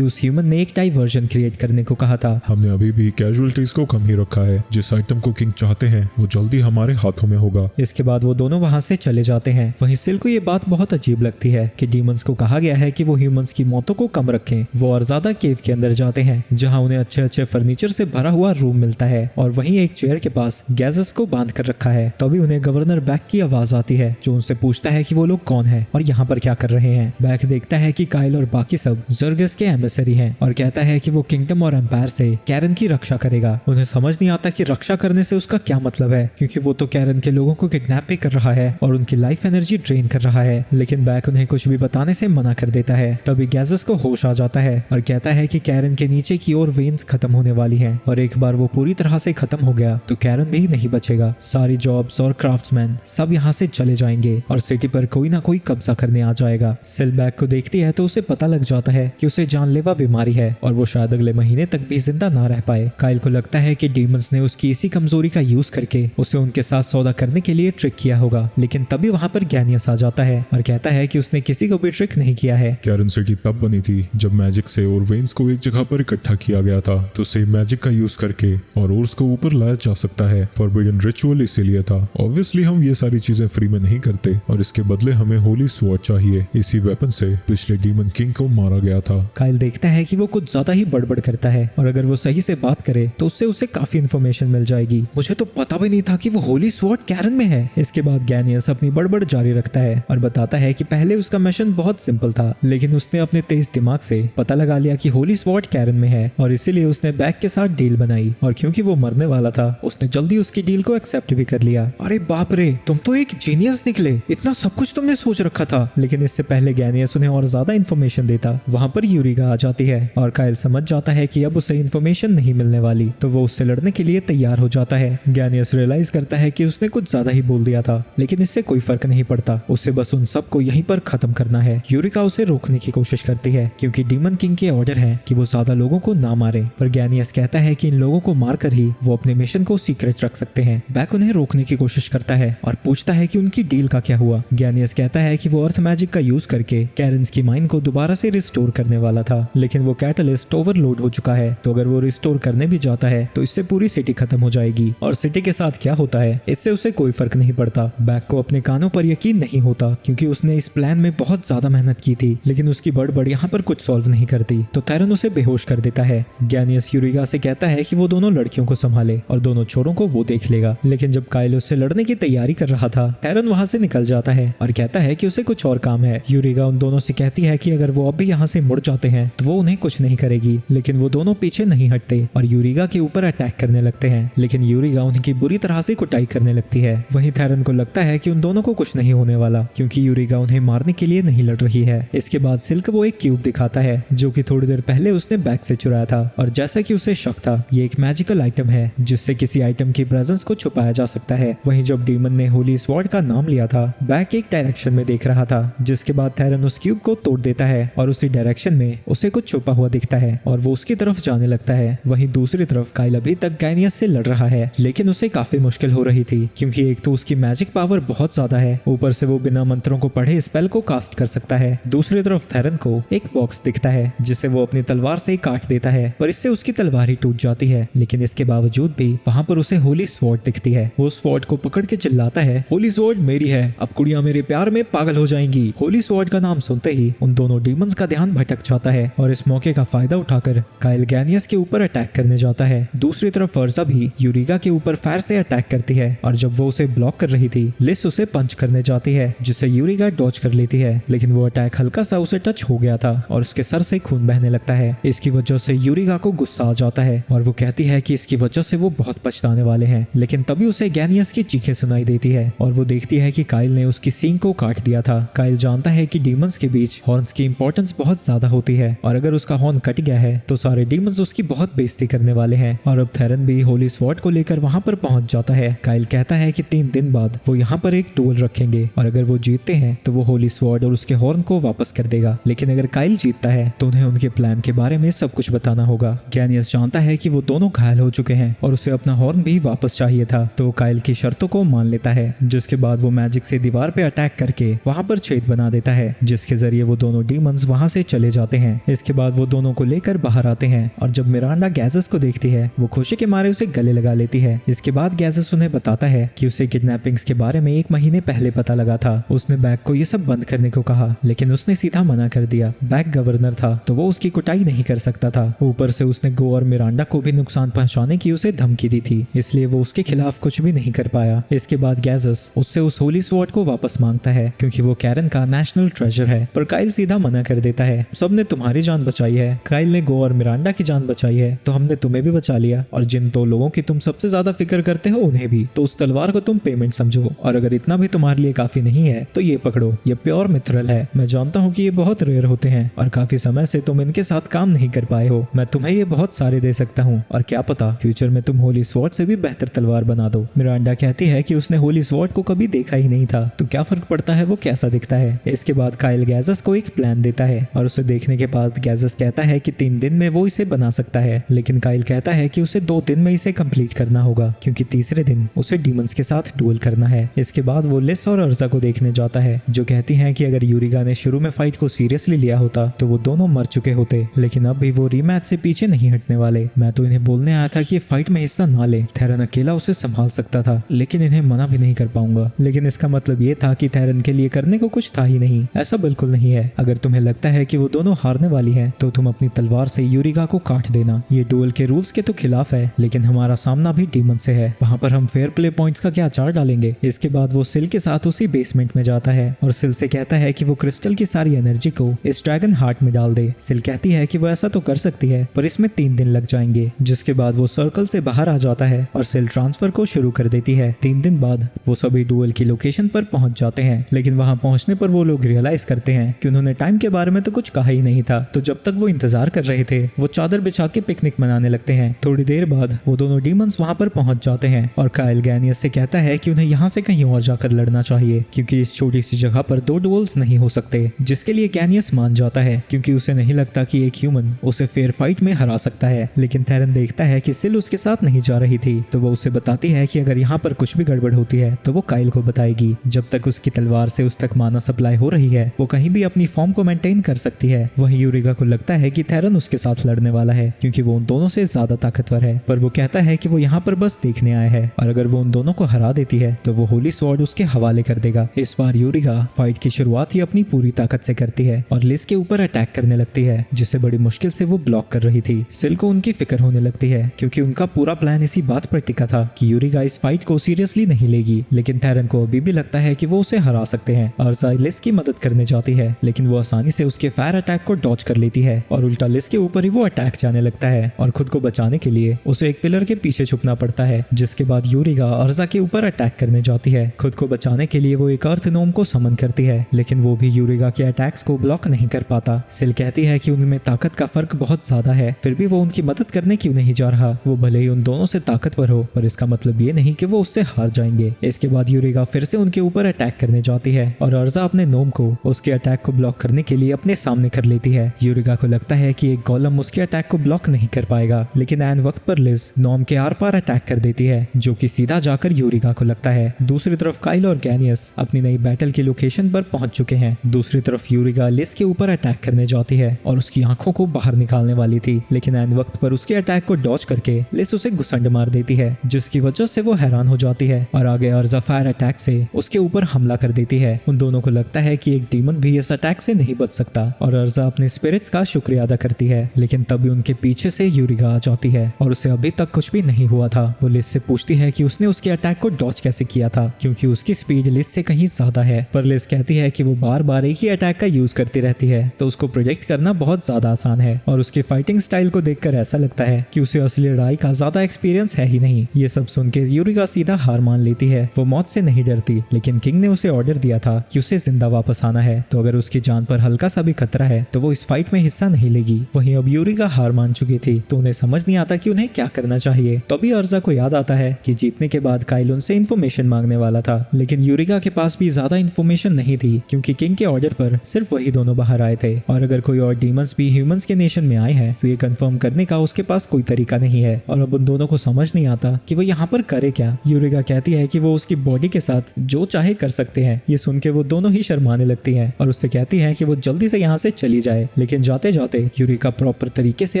उस ह्यूमन ने एक डाइवर्जन क्रिएट करने को कहा था। हमने अभी भी कैजुअलिटीज को कम ही रखा है। जिस आइटम को किंग चाहते हैं वो जल्दी हमारे हाथों में होगा। इसके बाद वो दोनों वहां से चले जाते हैं। वहीं सिल को ये बात बहुत अजीब लगती है कि डीमंस को कहा गया है कि वो ह्यूमंस की मौतों को कम रखें। वो और ज्यादा केव के अंदर जाते हैं जहां उन्हें अच्छे अच्छे फर्नीचर से भरा हुआ रूम मिलता है और वहीं एक चेयर के पास गैजेस को बांध कर रखा है। तभी उन्हें गवर्नर बैक की आवाज आती है जो उनसे पूछता है कि वो लोग कौन है और यहाँ पर क्या कर रहे हैं। बैक देखता है कि काइल और बाकी सब जर्गस के एम्बेसरी हैं और कहता है कि वो किंगडम और एम्पायर से कैरन की रक्षा करेगा। उन्हें समझ नहीं आता कि रक्षा करने से उसका क्या मतलब है क्योंकि वो तो कैरन के लोगों को किडनैप भी कर रहा है और उनकी लाइफ एनर्जी ड्रेन कर रहा है। लेकिन बैक उन्हें कुछ भी बताने से मना कर देता है। तभी गैजेस को होश आ जाता है और कहता है कि कैरन के नीचे की ओर वेन्स खत्म होने वाली हैं और एक बार वो पूरी तरह से खत्म हो गया तो कैरन भी नहीं बचेगा। सारी जॉब्स और क्राफ्ट्समैन सब यहाँ से चले जाएंगे और सिटी पर कोई ना कोई कब्जा करने आ जाएगा। सिल बैक को देखती है तो उसे पता लग जाता है कि उसे जानलेवा बीमारी है और वो शायद अगले महीने तक भी जिंदा ना रह पाए। काइल को लगता है कि डीमंस ने उसकी इसी कमजोरी का यूज करके उसे उनके साथ सौदा करने के लिए ट्रिक किया होगा। लेकिन तभी वहाँ पर गैनियस आ जाता है और कहता है कि उसने किसी को भी ट्रिक नहीं किया है। कैरन सिटी तब बनी थी जब मैजिक से और वेन्स को एक जगह पर इकट्ठा किया गया था तो सेम मैजिक का यूज करके और ओर्स को ऊपर लाया जा सकता है। फॉरबिडन रिचुअल इसीलिए था। ऑब्वियसली हम ये सारी चीजें फ्री में नहीं करते और इसके बदले हमें होली स्वॉर्ड चाहिए। इसी वेपन से पिछले डीमन किंग को मारा गया था। काइल देखता है कि वो कुछ ज्यादा ही बड़बड़ करता है और अगर वो सही से बात करे तो उससे उसे काफी इन्फॉर्मेशन मिल जाएगी। मुझे तो पता भी नहीं था कि वो होली स्वॉर्ड कैरन में है। इसके बाद गैनियस अपनी बड़बड़ जारी रखता है और बताता है कि पहले उसका मिशन बहुत सिंपल था लेकिन उसने अपने तेज दिमाग से पता लगा लिया कि होली स्वॉर्ड कैरन में है और इसीलिए उसने बैक के साथ डील बनाई और क्योंकि वो मरने वाला था उसने जल्दी उसकी डील को एक्सेप्ट भी कर लिया। अरे बाप रे, तुम तो एक जीनियस निकले, इतना सब कुछ तुमने सोच रखा था। लेकिन इससे पहले गैनियस उन्हें और ज्यादा इन्फॉर्मेशन देता वहां पर यूरिगा आ जाती है और काइल समझ जाता है कि अब उसे इन्फॉर्मेशन नहीं मिलने वाली तो वो उससे लड़ने के लिए तैयार हो जाता है। गैनियस रियलाइज करता है कि उसने कुछ ज्यादा ही बोल दिया था लेकिन इससे कोई फर्क नहीं पड़ता, उसे बस उन सबको यहीं पर खत्म करना है। यूरिका उसे रोकने की कोशिश करती है क्योंकि डीमन किंग के ऑर्डर है कि वो ज्यादा लोगों को ना मारे, पर गैनियस कहता है कि इन लोगों को मारकर ही वो अपने मिशन को सीक्रेट रख सकते हैं। बैक उन्हें रोकने की कोशिश करता है और पूछता है कि उनकी डील का क्या हुआ। गैनियस कहता है कि वो अर्थ मैजिक का यूज करके कैरन्स की माइन को दोबारा से रिस्टोर करने वाला था लेकिन वो कैटलिस्ट ओवरलोड हो चुका है तो अगर वो रिस्टोर करने भी जाता है तो इससे पूरी सिटी खत्म हो जाएगी और सिटी के साथ क्या होता है इससे उसे कोई फर्क नहीं पड़ता। बैक को अपने कानों पर यकीन नहीं होता क्योंकि उसने इस प्लान में बहुत ज्यादा मेहनत की थी लेकिन उसकी बड़बड़ यहाँ पर कुछ सॉल्व नहीं करती तो थैरन उसे बेहोश कर देता है। गैनियस यूरिगा से कहता है कि वो दोनों लड़कियों को संभाले और दोनों छोरों को वो देख लेगा। लेकिन जब काइल उससे लड़ने की तैयारी कर रहा था थैरन वहां से निकल जाता है और कहता है कि उसे कुछ और काम है। यूरिगा उन दोनों से कहती है कि अगर वो अब भी यहाँ से मुड़ जाते हैं तो वो उन्हें कुछ नहीं करेगी लेकिन वो दोनों पीछे नहीं हटते और यूरिगा के ऊपर अटैक करने लगते हैं लेकिन यूरिगा उनकी बुरी तरह से कुटाई करने लगती है। वहीं थैरन को लगता है कि उन दोनों को कुछ नहीं होने वाला क्योंकि यूरिगा उन्हें मारने के लिए नहीं लड़ रही है। इसके बाद सिल्क वो एक क्यूब दिखाता है जो कि थोड़ी देर पहले उसने बैग से चुराया था और जैसा कि उसे शक था ये एक मैजिकल आइटम है जिससे किसी आइटम की प्रेजेंस को छुपाया जा सकता है। वहीं जब डीमन ने होली स्वॉर्ड का नाम लिया था बैग एक डायरेक्शन में देख रहा था जिसके बाद थैरन उस क्यूब को तोड़ देता है और उसी डायरेक्शन में उसे कुछ छुपा हुआ दिखता है और वो उसकी तरफ जाने लगता है। वहीं दूसरी तरफ काइल अभी तक गैनियस से लड़ रहा है लेकिन उसे काफी मुश्किल हो रही थी क्योंकि एक तो उसकी मैजिक पावर बहुत ज्यादा है, ऊपर से वो बिना मंत्रों को पढ़े स्पेल को कास्ट कर सकता है। दूसरी तरफ थैरन को एक बॉक्स दिखता है जिसे वो अपनी तलवार से काट देता है और इससे उसकी तलवार ही टूट जाती है लेकिन इसके बावजूद भी वहाँ पर उसे होली स्वॉर्ड दिखती है। वो स्वॉर्ड को पकड़ के चिल्लाता है, होली स्वॉर्ड मेरी है, अब कुड़ियां मेरे प्यार में पागल हो जाएंगी। होली स्वॉर्ड का नाम सुनते ही उन दोनों डीमंस का ध्यान भटक जाता है और इस मौके का फायदा उठाकर काइल गैनियस के ऊपर अटैक करने जाता है। दूसरी तरफ अर्जा भी यूरिगा के ऊपर फायर से अटैक करती है और जब वो उसे ब्लॉक कर रही थी लिस उसे पंच करने जाती है जिसे यूरिगा डॉज कर लेती है लेकिन वो अटैक हल्का सा उसे टच हो गया था और उसके सर से खून बहने लगता है। इसकी वजह से यूरिगा को गुस्सा आ जाता है और वो कहती है कि इसकी वजह से वो बहुत पछताने वाले हैं लेकिन तभी उसे गैनियस की चीखें सुनाई देती है और वो देखती है कि काइल ने उसकी सींग को काट दिया था। काइल जानता है कि डीमंस के बीच हॉर्न्स की इंपॉर्टेंस बहुत ज्यादा होती है और अगर उसका हॉर्न कट गया है तो सारे डीमंस उसकी बहुत बेइज्जती करने वाले हैं। और अब थेरन भी होली स्वॉर्ड को लेकर वहां पर पहुंच जाता है। काइल कहता है कि 3 दिन बाद वो यहाँ पर एक डुएल रखेंगे और अगर वो जीतते हैं तो वो होली स्वॉर्ड और उसके हॉर्न को वापस कर देगा, लेकिन अगर काइल जीतता है तो उन्हें उनके प्लान के बारे में सब कुछ बताना होगा। गैनियस जानता है कि वो दोनों घायल हो चुके हैं और उसे अपना हॉर्न भी वापस चाहिए था, तो वो काइल की शर्तों को मान लेता है, जिसके बाद वो मैजिक से दीवार पे अटैक करके वहां पर छेद बना देता है, जिसके जरिए वो दोनों डीमंस वहां से चले जाते हैं। इसके बाद वो दोनों को लेकर बाहर आते हैं और जब मिरांडा गैजेस को देखती है वो खुशी के मारे उसे गले लगा लेती है। इसके बाद गैजेस उन्हें बताता है कि उसे किडनैपिंग्स के बारे में 1 महीने पहले पता लगा था। उसने बैग को ये सब बंद करने को कहा, लेकिन उसने सीधा मना कर दिया। बैग गवर्नर था तो वो उसकी कुटाई नहीं कर सकता था। ऊपर से उसने गो और मिरांडा को भी नुकसान पहुंचाने की उसे धमकी दी थी, इसलिए वो उसके खिलाफ कुछ भी नहीं कर पाया। इसके बाद गैजेस उससे उस होली स्वॉर्ड को वापस मांगता है क्योंकि वो कैरन का नेशनल ट्रेजर है, पर काइल सीधा मना कर देता है। सबने तुम्हारी जान बचाई है, काइल ने गो और मिरांडा की जान बचाई है, तो हमने तुम्हें भी बचा लिया, और जिन 2 लोगों की तुम सबसे ज्यादा फिक्र करते हो उन्हें भी, तो उस तलवार को तुम पेमेंट समझो, और अगर इतना भी तुम्हारे लिए काफी नहीं है तो ये पकड़ो, ये प्योर मिथरल है। मैं जानता हूँ कि ये बहुत रेयर होते हैं और काफी समय से तुम इनके साथ काम नहीं कर पाए हो, मैं तुम्हें ये बहुत सारे दे सकता हूँ, और क्या पता फ्यूचर में तुम होली स्वॉर्ड से भी बेहतर तलवार बना दो। मिरांडा कहती है कि उसने होली स्वॉर्ड को कभी देखा ही नहीं था, तो क्या फर्क पड़ता है वो कैसा दिखता है। इसके बाद काइल गैजेस को एक प्लान देता है और उसे देखने के बाद गैजेस कहता है कि 3 दिन में वो इसे बना सकता है, लेकिन काइल कहता है कि उसे 2 दिन में इसे कंप्लीट करना होगा क्योंकि तीसरे दिन उसे डीमंस के साथ डुएल करना है। इसके बाद वो लिस और अर्जा को देखने जाता है, जो कहती हैं कि अगर यूरिगा ने शुरू में फाइट को सीरियसली लिया होता तो वो दोनों मर चुके होते, लेकिन अब भी वो रीमैच से पीछे नहीं हटने वाले। मैं तो इन्हें बोलने आया था कि ये फाइट में हिस्सा ना ले, थेरन अकेला उसे संभाल सकता था, लेकिन इन्हें मना भी नहीं कर पाऊंगा। लेकिन इसका मतलब ये था कि थेरन के लिए करने को कुछ था ही नहीं। ऐसा बिल्कुल नहीं है। अगर तुम्हें लगता है कि वो दोनों हारने वाली है तो तुम अपनी तलवार से यूरिगा को काट देना। ये डुएल के रूल्स के तो खिलाफ है, लेकिन हमारा सामना भी डीमन से है, वहां पर हम फेयर प्ले पॉइंट्स का क्या आचार डालेंगे। इसके बाद वो सिल के साथ उसी बेसमेंट में जाता है और सिल से कहता है कि वो क्रिस्टल की सारी एनर्जी को इस ड्रैगन हार्ट में डाल दे। सिल कहती है कि वो ऐसा तो कर सकती है, पर इसमें 3 दिन लग जाएंगे। जिसके बाद वो सर्कल से बाहर आ जाता है और सिल ट्रांसफर को शुरू कर देती है। 3 दिन बाद वो सभी डुएल की लोकेशन पर पहुंच जाते हैं, लेकिन वहां पहुंचने पर वो लोग रियलाइज करते हैं कि उन्होंने टाइम के बारे में तो कुछ कहा ही नहीं था। तो जब तक वो इंतजार कर रहे थे वो चादर बिछा के पिकनिक मनाने लगते हैं। थोड़ी देर बाद वो दोनों डीमंस वहां पर पहुंच जाते हैं और काइल गैनियस से कहता है कि उन्हें यहाँ से कहीं और जाकर लड़ना चाहिए क्योंकि इस छोटी सी जगह पर 2 डुएल्स नहीं हो सकते, जिसके लिए गैनियस मान जाता है क्योंकि उसे नहीं लगता कि एक ह्यूमन उसे फेयर फाइट में हरा सकता है। लेकिन थेरन देखता है कि सिल उसके साथ नहीं जा रही थी, तो वो उसे बताती है कि अगर यहाँ पर कुछ भी गड़बड़ होती है तो वो काइल को बताएगी। जब तक उसकी तलवार से उस तक माना सप्लाई हो रही है वो कहीं भी अपनी फॉर्म को मेंटेन कर सकती है। वहीं यूरिगा को लगता है कि थेरन उसके साथ लड़ने वाला है क्योंकि वो उन दोनों से ज्यादा ताकतवर है, पर वो कहता है कि वो यहाँ पर बस देखने आया है और अगर वो उन दोनों को हरा देती है तो वो होली स्वॉर्ड उसके हवाले कर देगा। इस बार यूरिगा फाइट की शुरुआत ही अपनी पूरी ताकत से करती है और लिस के ऊपर अटैक करने लगती है, जिसे बड़ी मुश्किल से वो ब्लॉक कर रही थी। सिल को उनकी फिक्र होने लगती है क्योंकि उनका पूरा प्लान इसी बात पर टिका था कि यूरिगा इस फाइट को सीरियसली नहीं लेगी, लेकिन थेरन को अभी भी लगता है कि वो उसे हरा सकते हैं और लिस की मदद करने जाती है, लेकिन वो आसानी से उसके फायर अटैक को डॉज कर लेती है और उल्टा लिस के ऊपर ही वो अटैक जाने लगता है और खुद को बचाने के लिए उसे एक पिलर के पीछे छुपना पड़ता है। जिसके बाद यूरिगा अर्जा के ऊपर अटैक करने जाती है। खुद को बचाने के लिए वो एक अर्थ नोम को समन करती है, लेकिन वो भी यूरिगा के अटैक्स को ब्लॉक नहीं कर पाता। सिल कहती है कि उनमें ताकत का फर्क बहुत ज्यादा है, फिर भी वो उनकी मदद करने क्यों नहीं जा रहा। वो भले ही उन दोनों से ताकतवर हो, पर इसका मतलब ये नहीं कि वो उससे हार जाएंगे। इसके बाद यूरिगा फिर से उनके ऊपर अटैक करने जाती है और अर्जा अपने नोम को उसके अटैक को ब्लॉक करने के लिए अपने सामने कर लेती है। यूरिगा को लगता है कि एक गोलम उसके अटैक को ब्लॉक नहीं कर पाएगा, लेकिन ऐन वक्त पर लिज नोम के आर पार अटैक कर देती है, जो कि सीधा जाकर यूरिगा को लगता है। दूसरी तरफ काइल और गैनियस अपनी नई बैटल की लोकेशन पर पहुंच चुके हैं। दूसरी तरफ यूरिगा लिज के ऊपर अटैक करने जाती है और उसकी आंखों को बाहर निकालने वाली थी, लेकिन ऐन वक्त पर उसके अटैक को डॉज करके लिज उसे घुसंड मार देती है, जिसकी वजह से वो हैरान हो जाती है और आगे अर्जा फायर अटैक से उसके ऊपर हमला कर देती है। उन दोनों को लगता है कि एक डीमन भी इस अटैक से नहीं बच सकता और अर्जा अपने स्पिरिट्स का शुक्रिया अदा करती है, लेकिन तभी उनके पीछे से यूरिगा आ जाती है और उसे अभी तक कुछ भी नहीं हुआ था। वो लिज से पूछती है कि उसने उसके अटैक को डॉज कैसे किया था, क्योंकि उसकी स्पीड लिज से कहीं ज्यादा है। पर लिज कहती है कि वो बार बार एक ही अटैक का यूज करती रहती है, तो उसको प्रोजेक्ट करना बहुत ज्यादा आसान है और उसकी फाइटिंग स्टाइल को देखकर ऐसा लगता है कि उसे असली लड़ाई का ज्यादा एक्सपीरियंस है ही नहीं। ये सब सुन के यूरिगा सीधा हार मान लेती है। वो मौत से नहीं डरती, लेकिन किंग ने उसे ऑर्डर दिया था कि उसे जिंदा वापस आना है, तो अगर उसकी जान पर हल्का सा भी खतरा है तो वो इस फाइट में हिस्सा नहीं लेगी। वहीं अब यूरिका हार मान चुकी थी तो उन्हें समझ नहीं आता कि उन्हें क्या करना चाहिए। तभी अर्जा को याद आता है कि जीतने के बाद काइल उनसे इन्फॉर्मेशन मांगने वाला था, लेकिन यूरिका के पास भी ज्यादा इन्फॉर्मेशन नहीं थी क्योंकि किंग के ऑर्डर पर सिर्फ वही दोनों बाहर आए थे और अगर कोई और डीमंस भी ह्यूमंस के नेशन में आए हैं तो ये कंफर्म करने का उसके पास कोई तरीका नहीं है। और अब उन दोनों को समझ नहीं आता कि वो यहाँ पर करे क्या। यूरिका कहती है कि वो उसकी बॉडी के साथ जो चाहे कर सकते हैं। ये सुन के वो दोनों ही शर्माने लगती हैं और उससे कहती हैं कि वो जल्दी से यहाँ से चली जाए। लेकिन जाते जाते यूरिका प्रॉपर तरीके से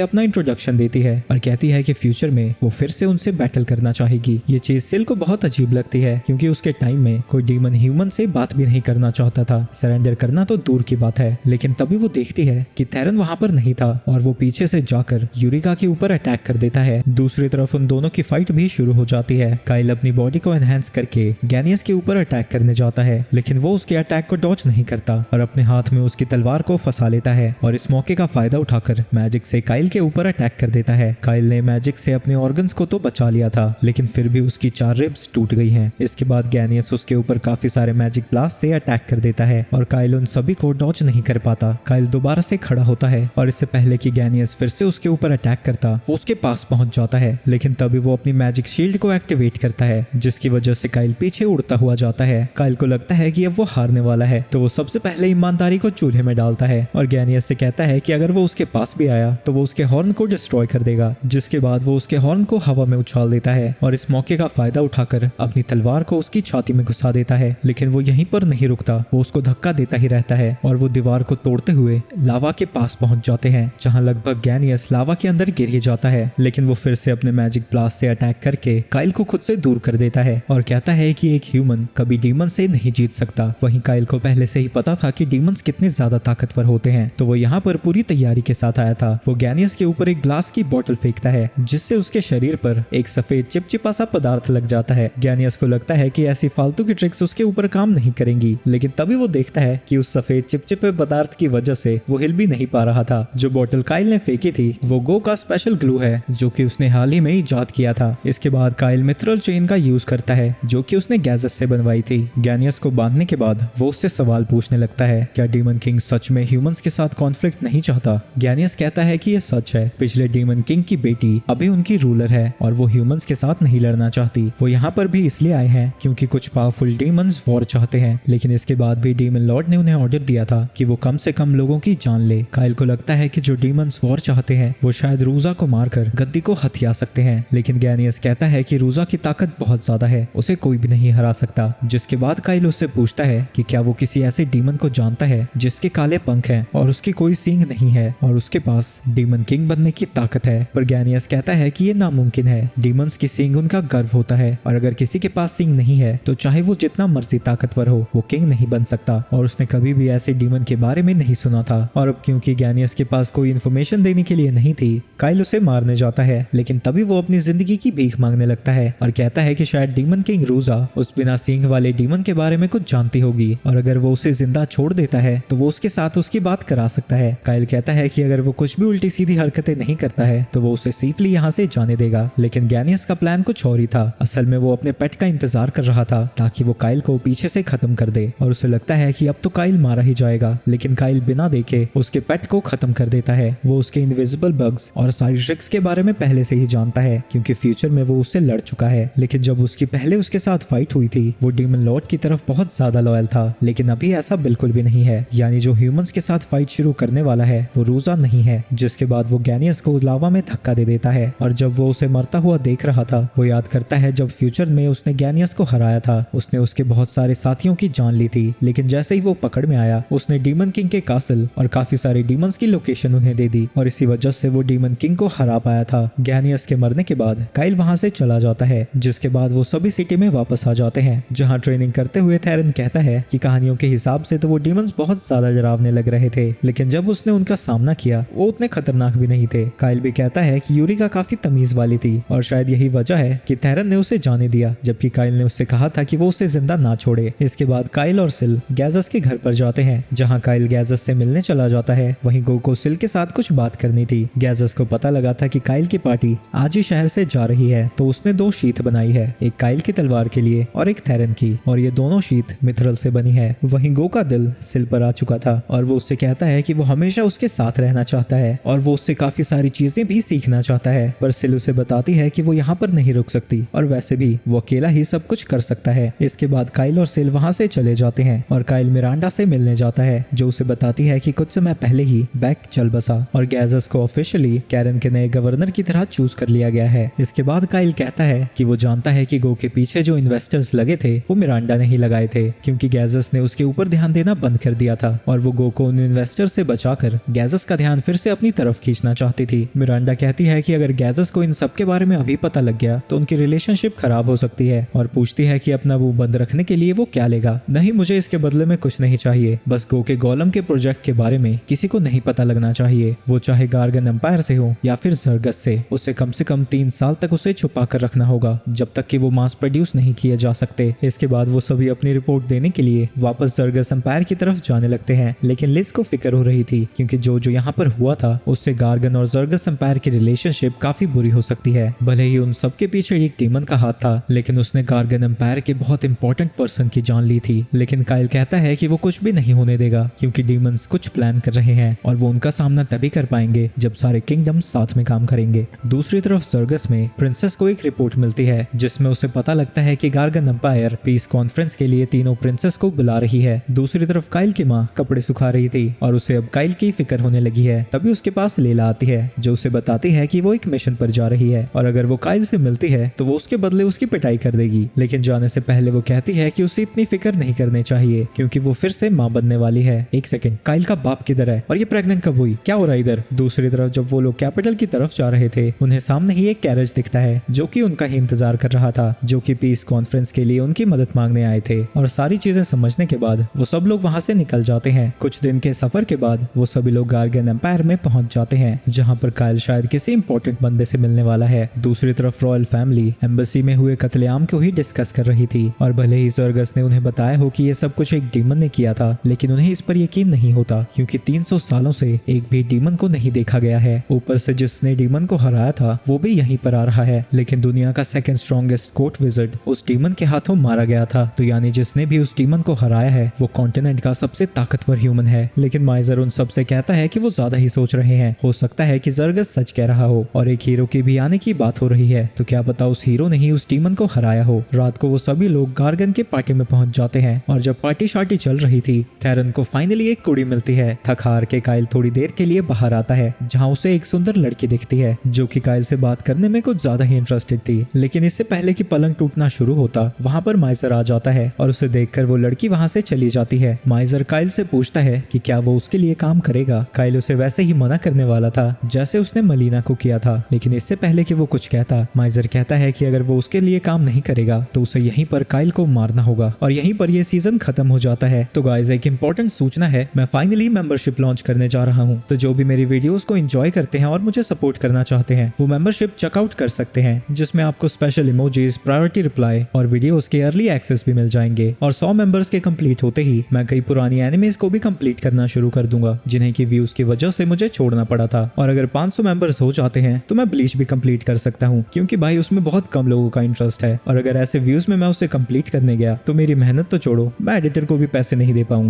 अपना इंट्रोडक्शन देती है और कहती है कि फ्यूचर में वो फिर से उनसे बैटल करना चाहेगी। ये चीज सिल को बहुत अजीब लगती है क्योंकि उसके टाइम में कोई डीमन ह्यूमन से बात भी नहीं करना चाहता था, सरेंडर करना तो दूर की बात है। लेकिन तभी वो देखती है कि थेरन वहाँ पर नहीं था और वो पीछे से जाकर यूरिका के ऊपर अटैक कर देता है। दूसरी तरफ उन दोनों की फाइट भी शुरू हो जाती है। काइल अपनी बॉडी को एनहांस करके गैनियस के ऊपर अटैक करने जाता है, लेकिन वो उसके अटैक को डॉज नहीं करता और अपने हाथ में उसकी तलवार को फंसा लेता है और इस मौके का फायदा उठाकर मैजिक से काइल के ऊपर अटैक कर देता है। काइल ने मैजिक से अपने ऑर्गन्स को तो बचा लिया था, लेकिन फिर भी उसकी 4 रिब्स टूट गई हैं। इसके बाद गैनियस उसके ऊपर काफी सारे मैजिक ब्लास्ट से अटैक कर देता है और काइल उन सभी को डॉज नहीं कर पाता। काइल दोबारा से खड़ा होता है और इससे पहले कि गैनियस फिर से उसके ऊपर अटैक करता वो उसके पास पहुंच जाता है, लेकिन तभी वो अपनी मैजिक शील्ड को एक्टिवेट करता है जिसकी वजह से काइल पीछे उड़ता हुआ जाता है। काइल को लगता है कि अब वो हारने वाला है तो वो सबसे पहले ईमानदारी को चूल्हे में डालता है और गैनियस से कहता है कि अगर वो उसके पास भी आया तो वो उसके हॉर्न को डिस्ट्रॉय कर देगा। जिसके बाद वो उसके हॉर्न को हवा में उछाल देता है और इस मौके का फायदा उठाकर अपनी तलवार को उसकी छाती में घुसा देता है। लेकिन वो यहीं पर नहीं रुकता, वो उसको धक्का देता ही रहता है और वो दीवार को तोड़ते हुए लावा के पास पहुंच जाते हैं जहां लगभग गैनियस लावा के अंदर गिर ही जाता है। लेकिन वो फिर से अपने मैजिक ब्लास्ट से अटैक करके काइल को खुद से दूर कर देता है और कहता है कि एक ह्यूमन कभी डीमन से नहीं जीत सकता। वहीं काइल को पहले से ही पता था कि डीमंस कितने ज्यादा ताकतवर होते हैं तो वो यहाँ पर पूरी तैयारी के साथ आया था। वो गैनियस के ऊपर एक ग्लास की बोतल फेंकता है जिससे उसके शरीर पर एक सफेद चिपचिपा सा पदार्थ लग जाता है। गैनियस को लगता है कि ऐसी फालतू की ट्रिक्स उसके ऊपर काम नहीं करेंगी, लेकिन तभी वो देखता है कि उस सफेद चिपचिपे पदार्थ की वजह से वो हिल भी नहीं पा रहा था। जो बोतल काइल ने फेंकी थी वो गो का स्पेशल ग्लू है जो कि उसने हाल ही में इजाद किया था। इसके बाद काइल मिथरल चेन का यूज करता है जो कि उसने गैजेस से बनवाई थी। गैनियस को बांधने के बाद वो उससे सवाल पूछने लगता है, क्या डीमन किंग सच में ह्यूमंस के साथ कॉन्फ्लिक्ट नहीं चाहता? गैनियस कहता है कि ये सच है। पिछले डीमन किंग की बेटी अभी उनकी रूलर है और वो ह्यूमंस के साथ नहीं लड़ना चाहती। वो यहाँ पर भी इसलिए आए हैं क्योंकि कुछ पावरफुल डीमंस वॉर चाहते हैं, लेकिन इसके बाद भी डीमन लॉर्ड ने उन्हें ऑर्डर दिया था कि वो कम से कम लोगों की जान ले। काइल को लगता है कि जो डीमंस वॉर चाहते हैं वो शायद रूजा को मारकर गद्दी को हथिया सकते हैं, लेकिन गैनियस कहता है कि रूजा की ताकत बहुत ज्यादा है, उसे कोई भी नहीं हरा सकता। जिसके बाद काइल उससे पूछता है कि क्या वो किसी ऐसे डीमन को जानता है जिसके काले पंख हैं और उसकी कोई सींग नहीं है और उसके पास डीमन किंग बनने की ताकत है। पर गैनियस कहता है कि ये नामुमकिन है। डीमंस की सींग उनका गर्व होता है और अगर किसी के पास सींग नहीं है तो चाहे वो जितना मर्जी ताकतवर हो वो किंग नहीं बन सकता और उसने कभी भी ऐसे डीमन के बारे में नहीं सुना था। और अब क्योंकि गैनियस के पास कोई इन्फॉर्मेशन देने के लिए नहीं थी, काइल उसे मारने जाता है, लेकिन तभी वो अपनी जिंदगी की भीख मांगने लगता है और कहता है कि शायद डीमन किंग रूजा उस बिना सींग वाले डीमन के बारे में कुछ जानती होगी और अगर वो उसे जिंदा छोड़ देता है तो वो उसके साथ उसकी बात करा सकता है। काइल कहता है कि अगर वो कुछ भी उल्टी सीधी हरकतें नहीं करता है तो वो उसे सेफली यहाँ से जाने देगा, लेकिन गैनियस का प्लान कुछ और ही था। असल में वो अपने पेट का इंतजार कर रहा था ताकि वो काइल को पीछे से खत्म कर दे और उसे लगता है कि अब तो काइल मारा ही जाएगा, लेकिन काइल बिना देखे उसके पेट को खत्म कर देता है। वो उसके इनविजिबल बग्स और सारी ट्रिक्स के बारे में पहले से ही जानता है क्योंकि फ्यूचर में वो उससे लड़ चुका है, लेकिन जब उसकी पहले उसके साथ फाइट हुई थी वो डीमन लॉर्ड की तरफ बहुत ज्यादा लॉयल था, लेकिन अभी ऐसा बिल्कुल भी नहीं है। यानी जो ह्यूमंस के साथ फाइट शुरू करने वाला है वो रूजा नहीं है। जिसके बाद वो गैनियस को लावा में धक्का दे देता है और जब वो उसे मरता हुआ देख रहा था वो याद करता है जब फ्यूचर में उसने गैनियस को हराया था उसने उसके बहुत सारे साथियों की जान ली थी, लेकिन जैसे ही वो पकड़ में आया उसने डीमन किंग के कासल और काफी सारे डीमंस की लोकेशन उन्हें दे दी और इसी वजह से वो डीमन किंग को हरा पाया था। गैनियस के मरने के बाद काइल वहां से चला जाता है, जिसके बाद वो सभी सिटी में वापस आ जाते हैं जहां ट्रेनिंग करते हुए थेरन कहता है कि कहानियों के हिसाब से तो वो डीमंस बहुत ज्यादा डरावने लग रहे थे, लेकिन जब उसने उनका सामना किया वो उतने खतरनाक भी नहीं थे। काइल भी कहता है कि यूरिका काफी तमीज वाली थी और शायद यही वजह है कि थेरन ने उसे जाने दिया, जबकि काइल ने उससे कहा था कि वो उसे जिंदा ना छोड़े। इसके बाद काइल और सिल गैजस के घर पर जाते हैं जहां काइल गैजस से मिलने चला जाता है। वहीं गो को सिल के साथ कुछ बात करनी थी। गैजस को पता लगा था कि काइल की पार्टी आज ही शहर से जा रही है तो उसने 2 शीथ बनाई है, एक काइल की तलवार के लिए और एक थेरन की, और ये दोनों शीथ मिथरल से बनी है। वहीं गो का दिल सिल पर आ चुका था और वो उससे कहता है कि वो हमेशा उसके साथ रहना चाहता है और वो उससे काफी सारी चीजें भी सीखना चाहता है। पर सिल उसे बताती है कि वो यहाँ पर नहीं रुक सकती और वैसे भी वो अकेला ही सब कुछ कर सकता है। इसके बाद काइल और सिल वहाँ से चले जाते हैं और काइल मिरांडा से मिलने जाता है जो उसे बताती है कि कुछ समय पहले ही बैक चल बसा और गैजस को ऑफिशियली कैरन के नए गवर्नर की तरह चूज कर लिया गया है। इसके बाद काइल कहता है कि वो जानता है कि गो के पीछे जो इन्वेस्टर्स लगे थे वो मिरांडा ने ही लगाए थे क्योंकि गैजस ने उसके ऊपर ध्यान देना बंद कर दिया था और वो गो को उन इन्वेस्टर से बचाकर गैजस का ध्यान फिर से अपनी तरफ खींचना चाहती थी। मिरांडा कहती है कि अगर गैजस को इन सब के बारे में अभी पता लग गया तो उनकी रिलेशनशिप खराब हो सकती है और पूछती है कि अपना मुंह बंद रखने के लिए वो क्या लेगा। नहीं, मुझे इसके बदले में कुछ नहीं चाहिए, बस गो के गोलम के प्रोजेक्ट के बारे में किसी को नहीं पता लगना चाहिए, वो चाहे गार्गन एम्पायर से हो या फिर जर्गस से। उसे कम 3 साल तक उसे छुपा कर रखना होगा जब तक कि वो मास प्रोड्यूस नहीं किए जा सकते। इसके बाद वो सभी अपनी रिपोर्ट देने के लिए वापस जर्गस एम्पायर की तरफ जाने लगते हैं, लेकिन लिज को फिक्र हो रही थी क्योंकि जो यहाँ पर हुआ था उससे गार्गन और जर्गस एम्पायर की रिलेशनशिप काफी बुरी हो सकती है। भले ही उन सबके पीछे एक डीमन का हाथ था लेकिन उसने गार्गन एम्पायर के बहुत इंपॉर्टेंट पर्सन की जान ली थी। लेकिन काइल कहता है कि वो कुछ भी नहीं होने देगा क्योंकि डीमंस कुछ प्लान कर रहे हैं और वो उनका सामना तभी कर पाएंगे जब सारे किंगडम साथ में काम करेंगे। दूसरी तरफ जर्गस में प्रिंसेस को एक रिपोर्ट मिलती है जिसमें उसे पता लगता है कि गार्गन एम्पायर पीस कॉन्फ्रेंस के लिए तीनों प्रिंसेस को बुला रही है। दूसरी तरफ काइल की माँ कपड़े सुखा रही थी और उसे अब काइल की फिक्र होने लगी है। तभी उसके पास लेला आती है जो उसे बताती है कि वो एक मिशन पर जा रही है और अगर वो काइल से मिलती है तो वो उसके बदले उसकी पिटाई कर देगी। लेकिन जाने से पहले वो कहती है कि उसे इतनी फिक्र नहीं करनी चाहिए क्योंकि वो फिर से माँ बनने वाली है। एक सेकंड, काइल का बाप किधर है और ये प्रेग्नेंट कब हुई? क्या हो रहा है इधर? दूसरी तरफ जब वो लोग कैपिटल की तरफ जा रहे थे उन्हें सामने ही एक कैरेज दिखता है जो कि उनका ही इंतजार कर रहा था, जो कि पीस कॉन्फ्रेंस के लिए उनकी मदद मांगने आए थे। और सारी चीजें समझने के बाद वो सब लोग वहां से निकल जाते हैं। कुछ दिन के सफर के बाद वो सभी लोग गार्गन एम्पायर में पहुंच जाते हैं जहां पर काइल शायद किसी इंपॉर्टेंट बंदे से मिलने वाला है। दूसरी तरफ रॉयल फैमिली एम्बेसी में हुए कत्लेआम को ही डिस्कस कर रही थी और भले ही जर्गस ने उन्हें बताया हो कि ये सब कुछ एक डीमन ने किया था लेकिन उन्हें इस पर यकीन नहीं होता क्योंकि 300 सालों से एक भी डीमन को नहीं देखा गया है। ऊपर से जिसने डीमन को हराया था वो भी यहीं पर आ रहा है, लेकिन दुनिया का सेकंड स्ट्रॉन्गेस्ट कोर्ट विज़र्ड उस डीमन के हाथों मारा गया था। तो यानी जिसने भी उस डीमन को हराया है वो कॉन्टिनेंट का सबसे ताकतवर ह्यूमन है। लेकिन माइजर उन सबसे कहता है कि वो ज्यादा ही सोच रहे हैं, हो सकता है कि जर्गस सच कह रहा हो और एक हीरो की भी आने की बात हो रही है। तो क्या पता उस हीरो ने ही उस डीमन को हराया हो। रात को वो सभी लोग गार्गन के पार्टी में पहुंच जाते हैं और जब पार्टी शार्टी चल रही थी थेरन को फाइनली एक कुड़ी मिलती है। थक हार के काइल थोड़ी देर के लिए बाहर आता है जहां उसे एक सुंदर लड़की दिखती है जो कि काइल से बात करने में कुछ ज्यादा ही इंटरेस्टेड थी। लेकिन इससे पहले कि पलंग टूटना शुरू होता वहां पर माइजर आ जाता है और उसे देखकर वो लड़की वहां से चली जाती है। माइजर काइल से पूछता है कि क्या वो उसके लिए काम करेगा। काइल उसे वैसे ही मना करने वाला था जैसे उसने मलीना को किया था, लेकिन इससे पहले कि वो कुछ कहता माइजर कहता है कि अगर वो उसके लिए काम नहीं करेगा तो उसे यहीं पर काइल को मारना होगा और यहीं पर ये सीजन खत्म हो जाता है। तो गाइस एक इंपॉर्टेंट सूचना है, मैं फाइनली मेंबरशिप लॉन्च करने जा रहा हूँ। तो जो भी मेरी वीडियोस को एंजॉय करते हैं और मुझे सपोर्ट करना चाहते हैं वो मेंबरशिप चेकआउट कर सकते हैं जिसमें आपको स्पेशल इमोजीज, प्रायोरिटी रिप्लाई और वीडियोस के अर्ली एक्सेस भी मिल जाएंगे। और 100 मेंबर्स के कंप्लीट होते ही मैं कई पुरानी एनिमेज को भी कंप्लीट करना शुरू कर दूंगा जिन्हें की व्यूज की वजह से मुझे छोड़ना पड़ा था। और अगर 500 मेंबर्स हो जाते हैं तो मैं ब्लीच भी कंप्लीट कर सकता हूँ क्योंकि भाई उसमें बहुत कम लोगों का इंटरेस्ट है और अगर ऐसे व्यूज में मैं उसे कंप्लीट करने गया तो मेरी मेहनत तो छोड़ो, मैं एडिटर को भी पैसे नहीं दे पाऊंगा।